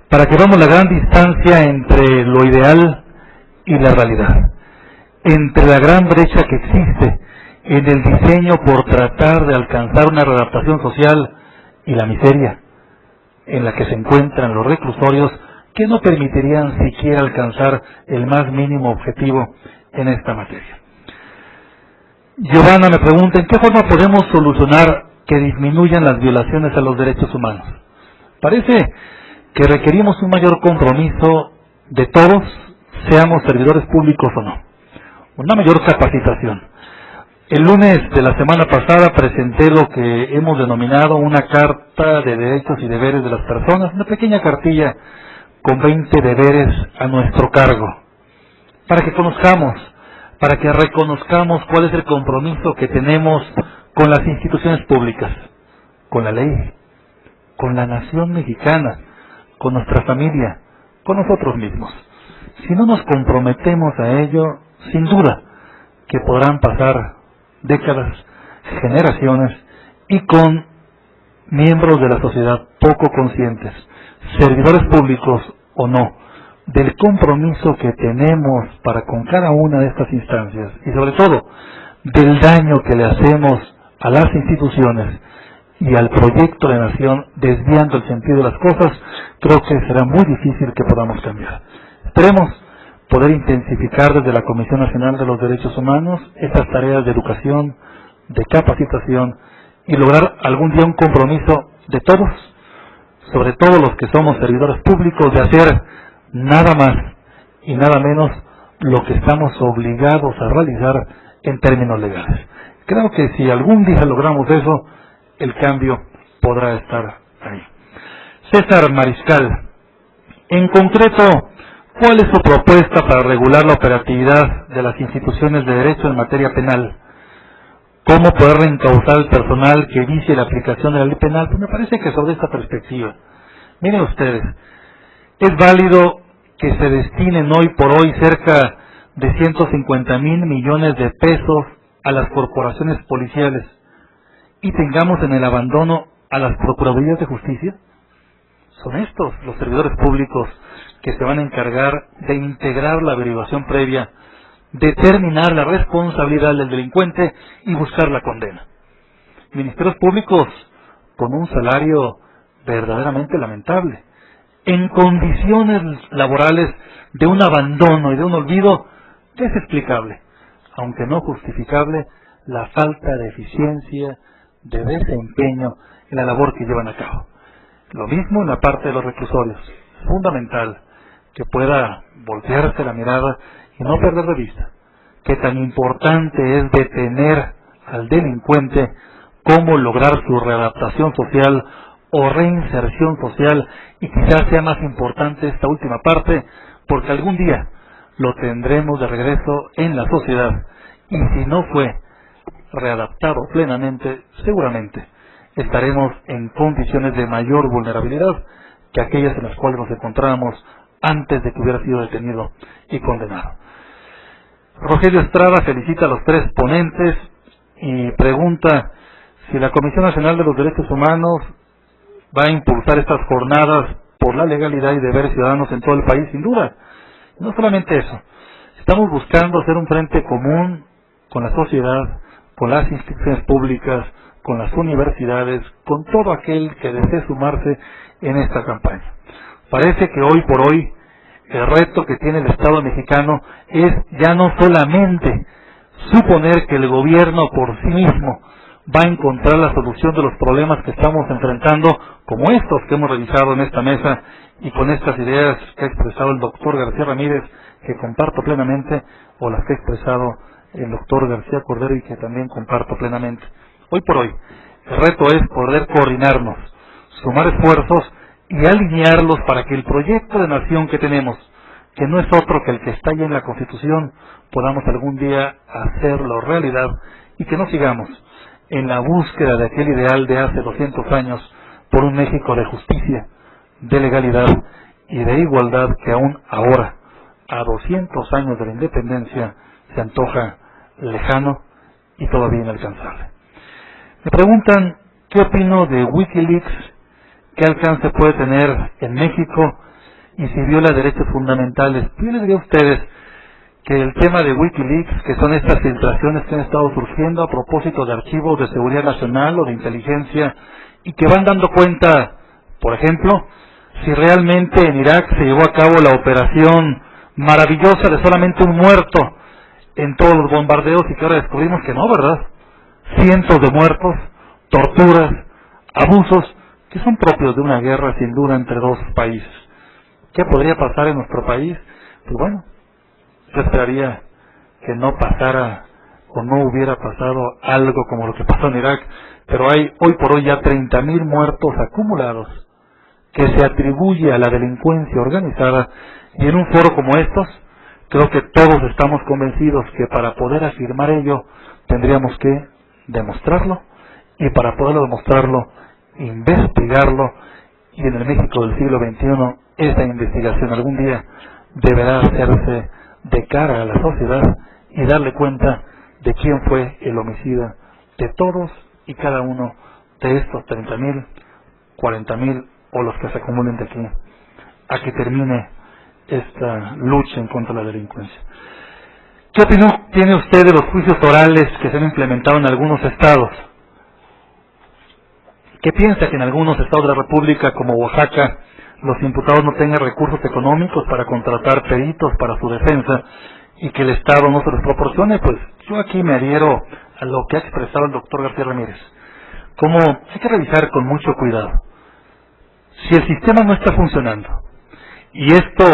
para que veamos la gran distancia entre lo ideal y la realidad, entre la gran brecha que existe en el diseño por tratar de alcanzar una readaptación social y la miseria en la que se encuentran los reclusorios, que no permitirían siquiera alcanzar el más mínimo objetivo en esta materia. Giovanna me pregunta, ¿en qué forma podemos solucionar que disminuyan las violaciones a los derechos humanos? Parece que requerimos un mayor compromiso de todos, seamos servidores públicos o no, una mayor capacitación. El lunes de la semana pasada presenté lo que hemos denominado una carta de derechos y deberes de las personas, una pequeña cartilla con 20 deberes a nuestro cargo, para que conozcamos, para que reconozcamos cuál es el compromiso que tenemos con las instituciones públicas, con la ley, con la nación mexicana, con nuestra familia, con nosotros mismos. Si no nos comprometemos a ello, sin duda que podrán pasar décadas, generaciones, y con miembros de la sociedad poco conscientes, servidores públicos o no, del compromiso que tenemos para con cada una de estas instancias, y sobre todo del daño que le hacemos a las instituciones y al proyecto de nación, desviando el sentido de las cosas, creo que será muy difícil que podamos cambiar. Esperemos poder intensificar desde la Comisión Nacional de los Derechos Humanos estas tareas de educación, de capacitación y lograr algún día un compromiso de todos, sobre todo los que somos servidores públicos, de hacer nada más y nada menos lo que estamos obligados a realizar en términos legales. Creo que si algún día logramos eso, el cambio podrá estar ahí. César Mariscal, en concreto, ¿cuál es su propuesta para regular la operatividad de las instituciones de derecho en materia penal? ¿Cómo poder reencauzar al personal que vicie la aplicación de la ley penal? Pues me parece que sobre esta perspectiva, miren ustedes, es válido que se destinen hoy por hoy cerca de 150,000 millones de pesos a las corporaciones policiales y tengamos en el abandono a las Procuradurías de Justicia. Son estos los servidores públicos que se van a encargar de integrar la averiguación previa, determinar la responsabilidad del delincuente y buscar la condena. Ministerios públicos con un salario verdaderamente lamentable, en condiciones laborales de un abandono y de un olvido desexplicable, aunque no justificable, la falta de eficiencia, de desempeño en la labor que llevan a cabo. Lo mismo en la parte de los reclusorios. Es fundamental que pueda voltearse la mirada y no perder de vista que tan importante es detener al delincuente como lograr su readaptación social o reinserción social, y quizás sea más importante esta última parte, porque algún día lo tendremos de regreso en la sociedad, y si no fue readaptado plenamente, seguramente estaremos en condiciones de mayor vulnerabilidad que aquellas en las cuales nos encontrábamos antes de que hubiera sido detenido y condenado. Rogelio Estrada felicita a los tres ponentes y pregunta si la Comisión Nacional de los Derechos Humanos va a impulsar estas jornadas por la legalidad y deberes ciudadanos en todo el país. Sin duda, no solamente eso, estamos buscando hacer un frente común con la sociedad, con las instituciones públicas, con las universidades, con todo aquel que desee sumarse en esta campaña. Parece que hoy por hoy el reto que tiene el Estado mexicano es ya no solamente suponer que el gobierno por sí mismo va a encontrar la solución de los problemas que estamos enfrentando, como estos que hemos revisado en esta mesa y con estas ideas que ha expresado el doctor García Ramírez, que comparto plenamente, o las que ha expresado el doctor García Cordero y que también comparto plenamente. Hoy por hoy, el reto es poder coordinarnos, sumar esfuerzos y alinearlos para que el proyecto de nación que tenemos, que no es otro que el que está ahí en la Constitución, podamos algún día hacerlo realidad y que no sigamos en la búsqueda de aquel ideal de hace 200 años por un México de justicia, de legalidad y de igualdad que aún ahora, a 200 años de la independencia, se antoja lejano y todavía inalcanzable. Me preguntan qué opino de Wikileaks, qué alcance puede tener en México y si viola derechos fundamentales. Yo les diría a ustedes que el tema de Wikileaks, que son estas filtraciones que han estado surgiendo a propósito de archivos de seguridad nacional o de inteligencia y que van dando cuenta, por ejemplo, si realmente en Irak se llevó a cabo la operación maravillosa de solamente un muerto en todos los bombardeos y que ahora descubrimos que no, ¿verdad? Cientos de muertos, torturas, abusos que son propios de una guerra sin duda entre dos países. ¿Qué podría pasar en nuestro país? Pues bueno, yo esperaría que no pasara o no hubiera pasado algo como lo que pasó en Irak, pero hay hoy por hoy ya 30,000 muertos acumulados que se atribuye a la delincuencia organizada, y en un foro como estos creo que todos estamos convencidos que para poder afirmar ello tendríamos que demostrarlo, y para poderlo demostrarlo, investigarlo, y en el México del siglo XXI esa investigación algún día deberá hacerse de cara a la sociedad y darle cuenta de quién fue el homicida de todos y cada uno de estos 30,000, 40,000 o los que se acumulen de aquí a que termine esta lucha en contra de la delincuencia. ¿Qué opinión tiene usted de los juicios orales que se han implementado en algunos estados? ¿Qué piensa que en algunos estados de la República, como Oaxaca, los imputados no tengan recursos económicos para contratar peritos para su defensa y que el Estado no se los proporcione, pues yo aquí me adhiero a lo que ha expresado el doctor García Ramírez. Como hay que revisar con mucho cuidado. Si el sistema no está funcionando, y esto,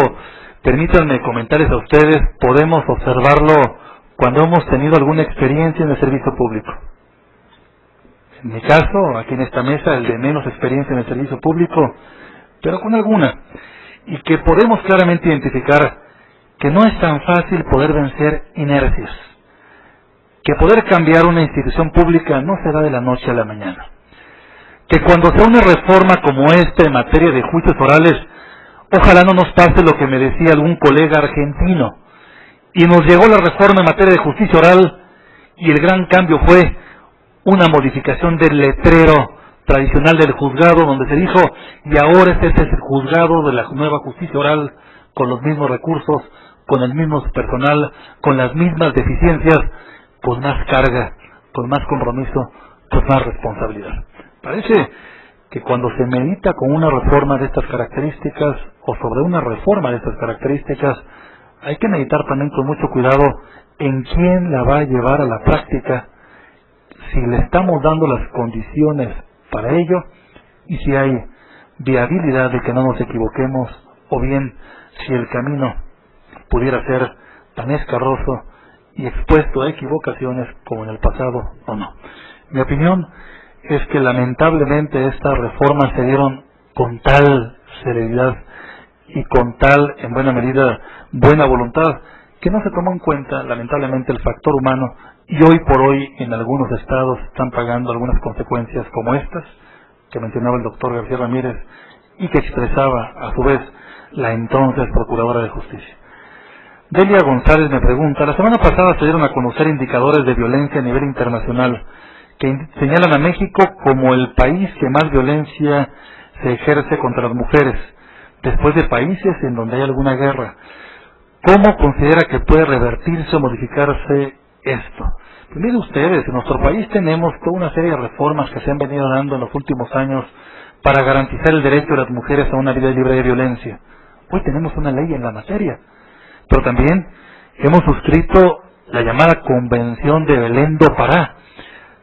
permítanme comentarles a ustedes, podemos observarlo cuando hemos tenido alguna experiencia en el servicio público. En mi caso, aquí en esta mesa, el de menos experiencia en el servicio público, pero con alguna, y que podemos claramente identificar que no es tan fácil poder vencer inercias, que poder cambiar una institución pública no se da de la noche a la mañana, que cuando sea una reforma como esta en materia de juicios orales, ojalá no nos pase lo que me decía algún colega argentino, y nos llegó la reforma en materia de justicia oral, y el gran cambio fue una modificación del letrero tradicional del juzgado, donde se dijo, y ahora este es el juzgado de la nueva justicia oral, con los mismos recursos, con el mismo personal, con las mismas deficiencias, con más carga, con más compromiso, con más responsabilidad. Parece que cuando se medita con una reforma de estas características, o sobre una reforma de estas características, hay que meditar también con mucho cuidado en quién la va a llevar a la práctica, si le estamos dando las condiciones para ello, y si hay viabilidad de que no nos equivoquemos, o bien si el camino pudiera ser tan escarroso y expuesto a equivocaciones como en el pasado o no. Mi opinión es que lamentablemente estas reformas se dieron con tal celeridad y con tal, en buena medida, buena voluntad, que no se tomó en cuenta, lamentablemente, el factor humano, y hoy por hoy en algunos estados están pagando algunas consecuencias como estas, que mencionaba el doctor García Ramírez, y que expresaba, a su vez, la entonces Procuradora de Justicia. Delia González me pregunta, la semana pasada se dieron a conocer indicadores de violencia a nivel internacional, que señalan a México como el país que más violencia se ejerce contra las mujeres, después de países en donde hay alguna guerra. ¿Cómo considera que puede revertirse o modificarse esto? Pues miren ustedes, en nuestro país tenemos toda una serie de reformas que se han venido dando en los últimos años para garantizar el derecho de las mujeres a una vida libre de violencia. Hoy tenemos una ley en la materia, pero también hemos suscrito la llamada Convención de Belén do Pará,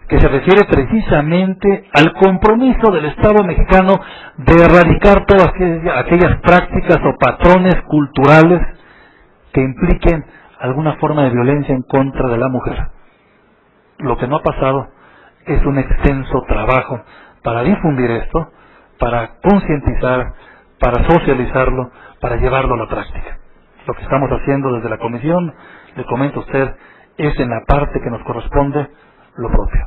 que se refiere precisamente al compromiso del Estado mexicano de erradicar todas aquellas prácticas o patrones culturales que impliquen alguna forma de violencia en contra de la mujer. Lo que no ha pasado es un extenso trabajo para difundir esto, para concientizar, para socializarlo, para llevarlo a la práctica. Lo que estamos haciendo desde la comisión, le comento a usted, es en la parte que nos corresponde lo propio.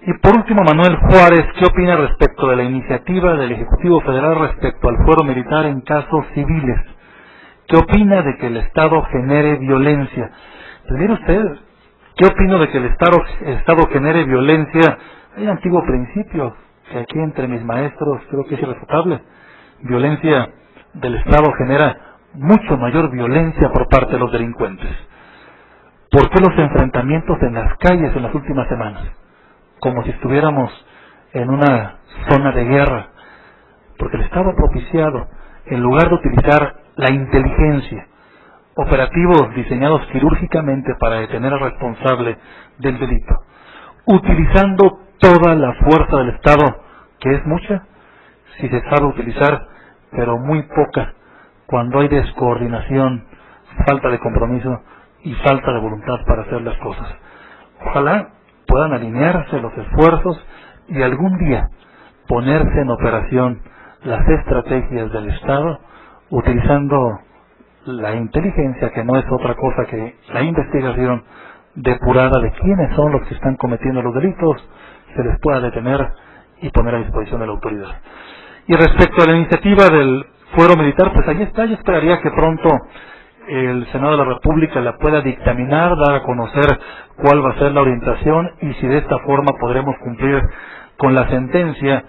Y por último, Manuel Juárez, ¿qué opina respecto de la iniciativa del Ejecutivo Federal respecto al fuero militar en casos civiles? ¿Qué opina de que el Estado genere violencia? Pues mire usted, ¿qué opino de que el Estado genere violencia? Hay un antiguo principio que aquí entre mis maestros creo que es irrefutable. Violencia del Estado genera mucho mayor violencia por parte de los delincuentes. ¿Por qué los enfrentamientos en las calles en las últimas semanas? Como si estuviéramos en una zona de guerra. Porque el Estado ha propiciado, en lugar de utilizar la inteligencia, operativos diseñados quirúrgicamente para detener al responsable del delito, utilizando toda la fuerza del Estado, que es mucha, si se sabe utilizar, pero muy poca, cuando hay descoordinación, falta de compromiso y falta de voluntad para hacer las cosas. Ojalá puedan alinearse los esfuerzos y algún día ponerse en operación las estrategias del Estado, utilizando la inteligencia, que no es otra cosa que la investigación depurada de quiénes son los que están cometiendo los delitos, se les pueda detener y poner a disposición de la autoridad. Y respecto a la iniciativa del fuero militar, pues ahí está. Yo esperaría que pronto el Senado de la República la pueda dictaminar, dar a conocer cuál va a ser la orientación y si de esta forma podremos cumplir con la sentencia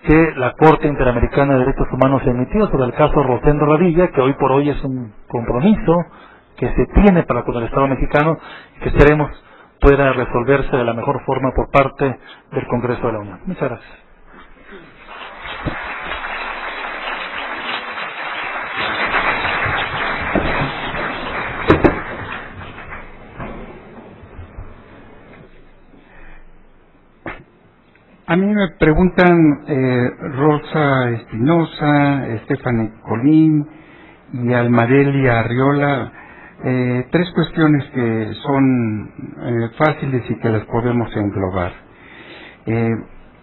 que la Corte Interamericana de Derechos Humanos emitió sobre el caso Rosendo Radilla, que hoy por hoy es un compromiso que se tiene para con el Estado mexicano y que esperemos pueda resolverse de la mejor forma por parte del Congreso de la Unión. Muchas gracias. A mí me preguntan Rosa Espinosa, Stephanie Colín y Almadelia Arriola, tres cuestiones que son fáciles y que las podemos englobar.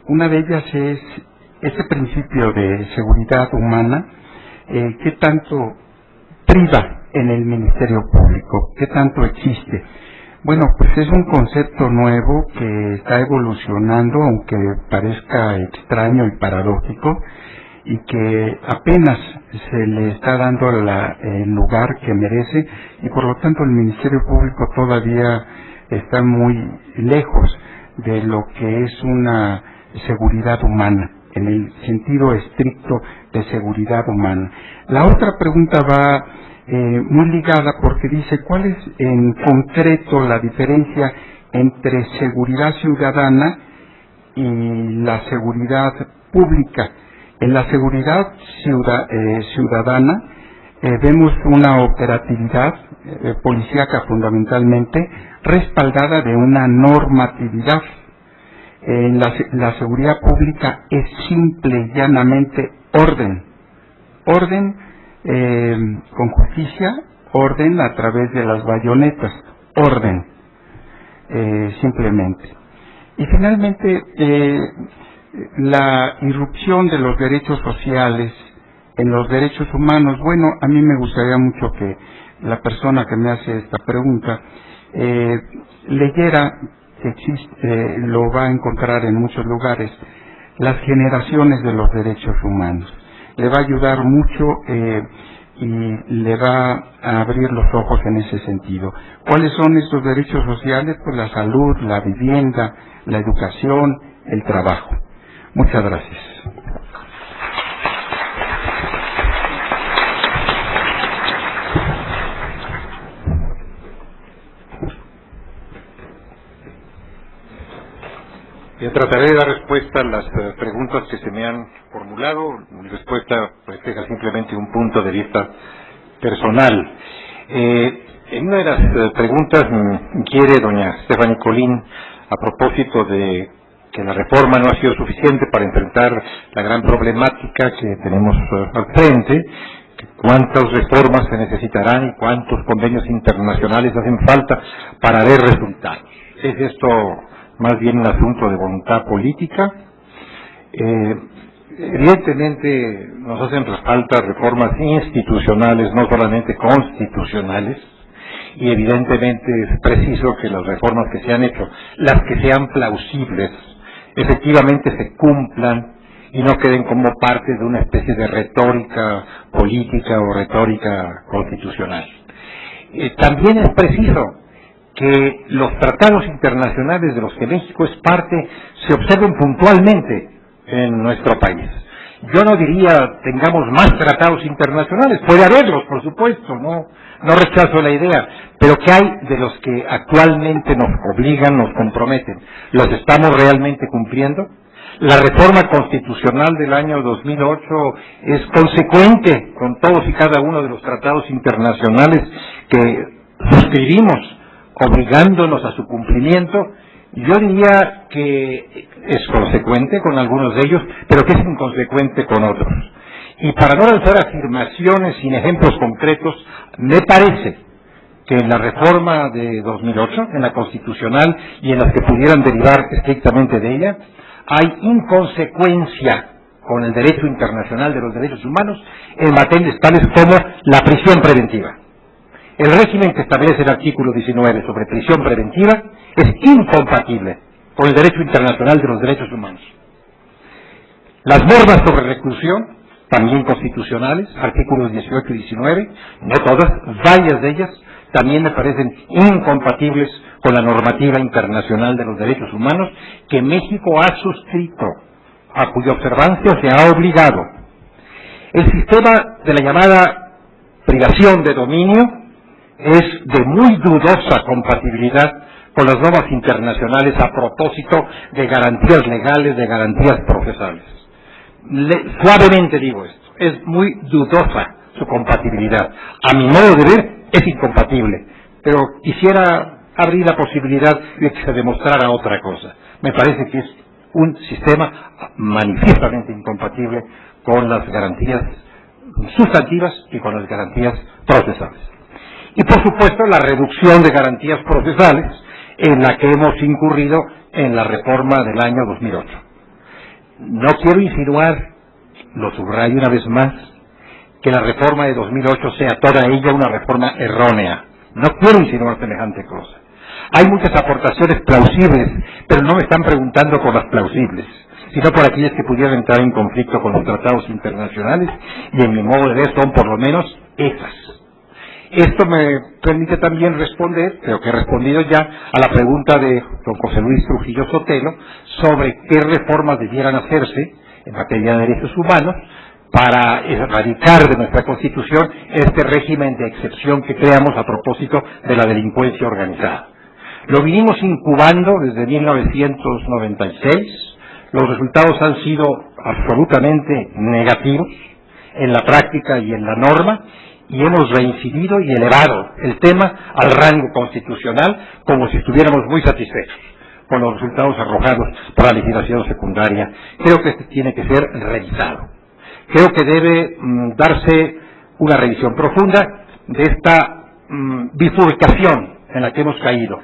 Una de ellas es este principio de seguridad humana, ¿qué tanto priva en el Ministerio Público? ¿Qué tanto existe? Bueno, pues es un concepto nuevo que está evolucionando, aunque parezca extraño y paradójico, y que apenas se le está dando el lugar que merece, y por lo tanto el Ministerio Público todavía está muy lejos de lo que es una seguridad humana, en el sentido estricto de seguridad humana. La otra pregunta va muy ligada porque dice, ¿cuál es en concreto la diferencia entre seguridad ciudadana y la seguridad pública? En la seguridad ciudadana vemos una operatividad policíaca fundamentalmente respaldada de una normatividad. En la seguridad pública es simple y llanamente orden con justicia, orden a través de las bayonetas, orden simplemente. Y finalmente la irrupción de los derechos sociales en los derechos humanos. Bueno, a mí me gustaría mucho que la persona que me hace esta pregunta leyera, que existe, lo va a encontrar en muchos lugares, las generaciones de los derechos humanos. Le va a ayudar mucho y le va a abrir los ojos en ese sentido. ¿Cuáles son estos derechos sociales? Pues la salud, la vivienda, la educación, el trabajo. Muchas gracias. Yo trataré de dar respuesta a las preguntas que se me han formulado. Mi respuesta refleja simplemente un punto de vista personal. En una de las preguntas quiere doña Stephanie Colín, a propósito de que la reforma no ha sido suficiente para enfrentar la gran problemática que tenemos al frente, cuántas reformas se necesitarán y cuántos convenios internacionales hacen falta para ver resultados. ¿Es esto más bien un asunto de voluntad política? Evidentemente nos hacen falta reformas institucionales, no solamente constitucionales, y evidentemente es preciso que las reformas que se han hecho, las que sean plausibles, efectivamente se cumplan y no queden como parte de una especie de retórica política o retórica constitucional. También es preciso que los tratados internacionales de los que México es parte se observen puntualmente en nuestro país. Yo no diría tengamos más tratados internacionales, puede haberlos, por supuesto, no rechazo la idea, pero ¿qué hay de los que actualmente nos obligan, nos comprometen? ¿Los estamos realmente cumpliendo? La reforma constitucional del año 2008 es consecuente con todos y cada uno de los tratados internacionales que suscribimos, obligándonos a su cumplimiento. Yo diría que es consecuente con algunos de ellos, pero que es inconsecuente con otros. Y para no lanzar afirmaciones sin ejemplos concretos, me parece que en la reforma de 2008, en la constitucional y en las que pudieran derivar estrictamente de ella, hay inconsecuencia con el derecho internacional de los derechos humanos en materias tales como la prisión preventiva. El régimen que establece el artículo 19 sobre prisión preventiva es incompatible con el derecho internacional de los derechos humanos. Las normas sobre reclusión, también constitucionales, artículos 18 y 19, no todas, varias de ellas, también me parecen incompatibles con la normativa internacional de los derechos humanos que México ha suscrito, a cuya observancia se ha obligado. El sistema de la llamada privación de dominio es de muy dudosa compatibilidad con las normas internacionales a propósito de garantías legales, de garantías procesales. Suavemente digo esto, es muy dudosa su compatibilidad. A mi modo de ver, es incompatible, pero quisiera abrir la posibilidad de que se demostrara otra cosa. Me parece que es un sistema manifiestamente incompatible con las garantías sustantivas y con las garantías procesales. Y por supuesto la reducción de garantías procesales en la que hemos incurrido en la reforma del año 2008. No quiero insinuar, lo subrayo una vez más, que la reforma de 2008 sea toda ella una reforma errónea. No quiero insinuar semejante cosa. Hay muchas aportaciones plausibles, pero no me están preguntando por las plausibles, sino por aquellas que pudieran entrar en conflicto con los tratados internacionales, y en mi modo de ver son por lo menos esas. Esto me permite también responder, creo que he respondido ya, a la pregunta de don José Luis Trujillo Sotelo sobre qué reformas debieran hacerse en materia de derechos humanos para erradicar de nuestra Constitución este régimen de excepción que creamos a propósito de la delincuencia organizada. Lo vinimos incubando desde 1996, los resultados han sido absolutamente negativos en la práctica y en la norma, y hemos reincidido y elevado el tema al rango constitucional como si estuviéramos muy satisfechos con los resultados arrojados por la legislación secundaria. Creo que este tiene que ser revisado. Creo que debe darse una revisión profunda de esta bifurcación en la que hemos caído.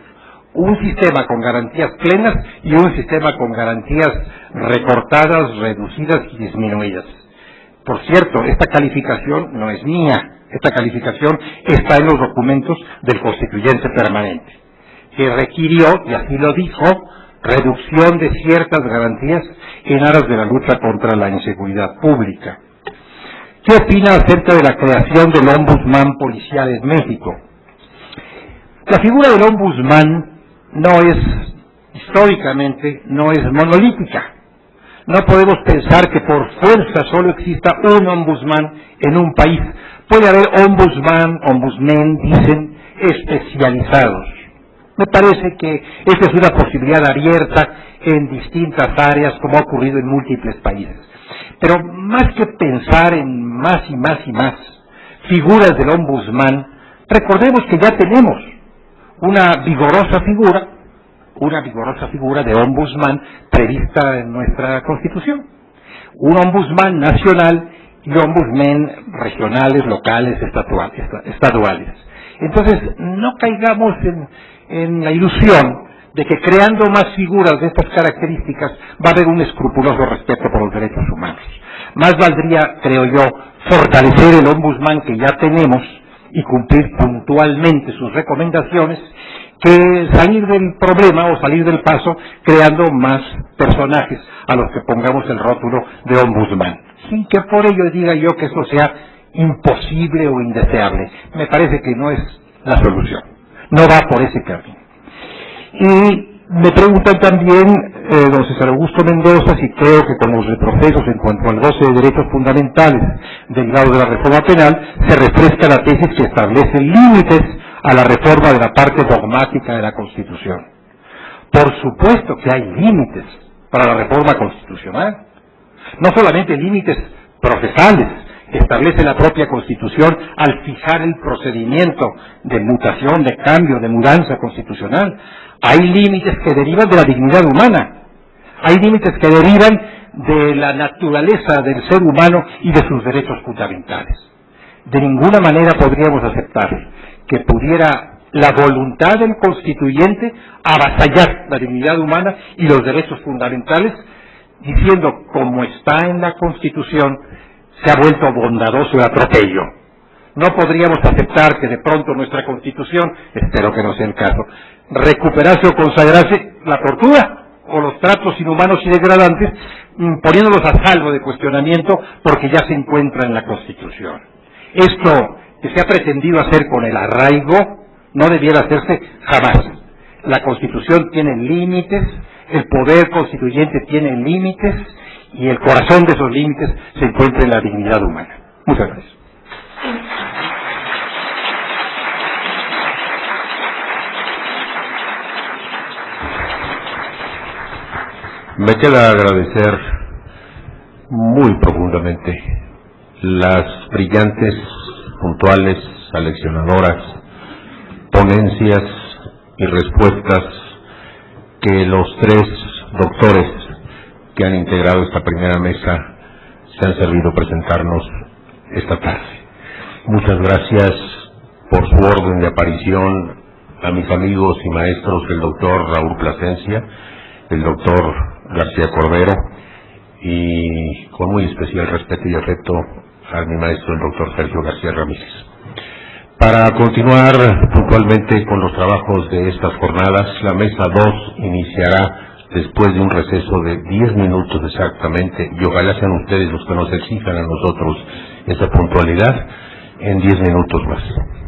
Un sistema con garantías plenas y un sistema con garantías recortadas, reducidas y disminuidas. Por cierto, esta calificación no es mía. Esta calificación está en los documentos del Constituyente Permanente, que requirió, y así lo dijo, reducción de ciertas garantías en aras de la lucha contra la inseguridad pública. ¿Qué opina acerca de la creación del Ombudsman Policial en México? La figura del Ombudsman históricamente no es monolítica. No podemos pensar que por fuerza solo exista un ombudsman en un país. Puede haber ombudsmen, dicen, especializados. Me parece que esta es una posibilidad abierta en distintas áreas, como ha ocurrido en múltiples países. Pero más que pensar en más y más y más figuras del ombudsman, recordemos que ya tenemos una vigorosa figura de ombudsman prevista en nuestra Constitución. Un ombudsman nacional y ombudsmen regionales, locales, estaduales. Entonces, no caigamos en la ilusión de que creando más figuras de estas características va a haber un escrupuloso respeto por los derechos humanos. Más valdría, creo yo, fortalecer el ombudsman que ya tenemos y cumplir puntualmente sus recomendaciones, que salir del problema o salir del paso creando más personajes a los que pongamos el rótulo de ombudsman, sin que por ello diga yo que eso sea imposible o indeseable. Me parece que no es la solución, no va por ese camino. Y me preguntan también, don César Augusto Mendoza, si creo que con los retrocesos en cuanto al goce de derechos fundamentales derivados de la reforma penal se refresca la tesis que establece límites a la reforma de la parte dogmática de la Constitución. Por supuesto que hay límites para la reforma constitucional, no solamente límites procesales que establece la propia Constitución al fijar el procedimiento de mutación, de cambio, de mudanza constitucional. Hay límites que derivan de la dignidad humana, hay límites que derivan de la naturaleza del ser humano y de sus derechos fundamentales. De ninguna manera podríamos aceptar que pudiera la voluntad del constituyente avasallar la dignidad humana y los derechos fundamentales, diciendo, como está en la Constitución, se ha vuelto bondadoso el atropello. No podríamos aceptar que de pronto nuestra Constitución, espero que no sea el caso, recuperase o consagrase la tortura o los tratos inhumanos y degradantes, poniéndolos a salvo de cuestionamiento porque ya se encuentra en la Constitución. Esto que se ha pretendido hacer con el arraigo no debiera hacerse jamás. La Constitución tiene límites, el poder constituyente tiene límites, y el corazón de esos límites se encuentra en la dignidad humana. Muchas gracias. Me queda agradecer muy profundamente las brillantes, puntuales, aleccionadoras ponencias y respuestas que los tres doctores que han integrado esta primera mesa se han servido presentarnos esta tarde. Muchas gracias por su orden de aparición a mis amigos y maestros, el doctor Raúl Plasencia, el doctor García Cordero, y con muy especial respeto y afecto a mi maestro, el doctor Sergio García Ramírez. Para continuar puntualmente con los trabajos de estas jornadas, la mesa 2 iniciará después de un receso de 10 minutos exactamente, y ojalá sean ustedes los que nos exijan a nosotros esa puntualidad, en 10 minutos más.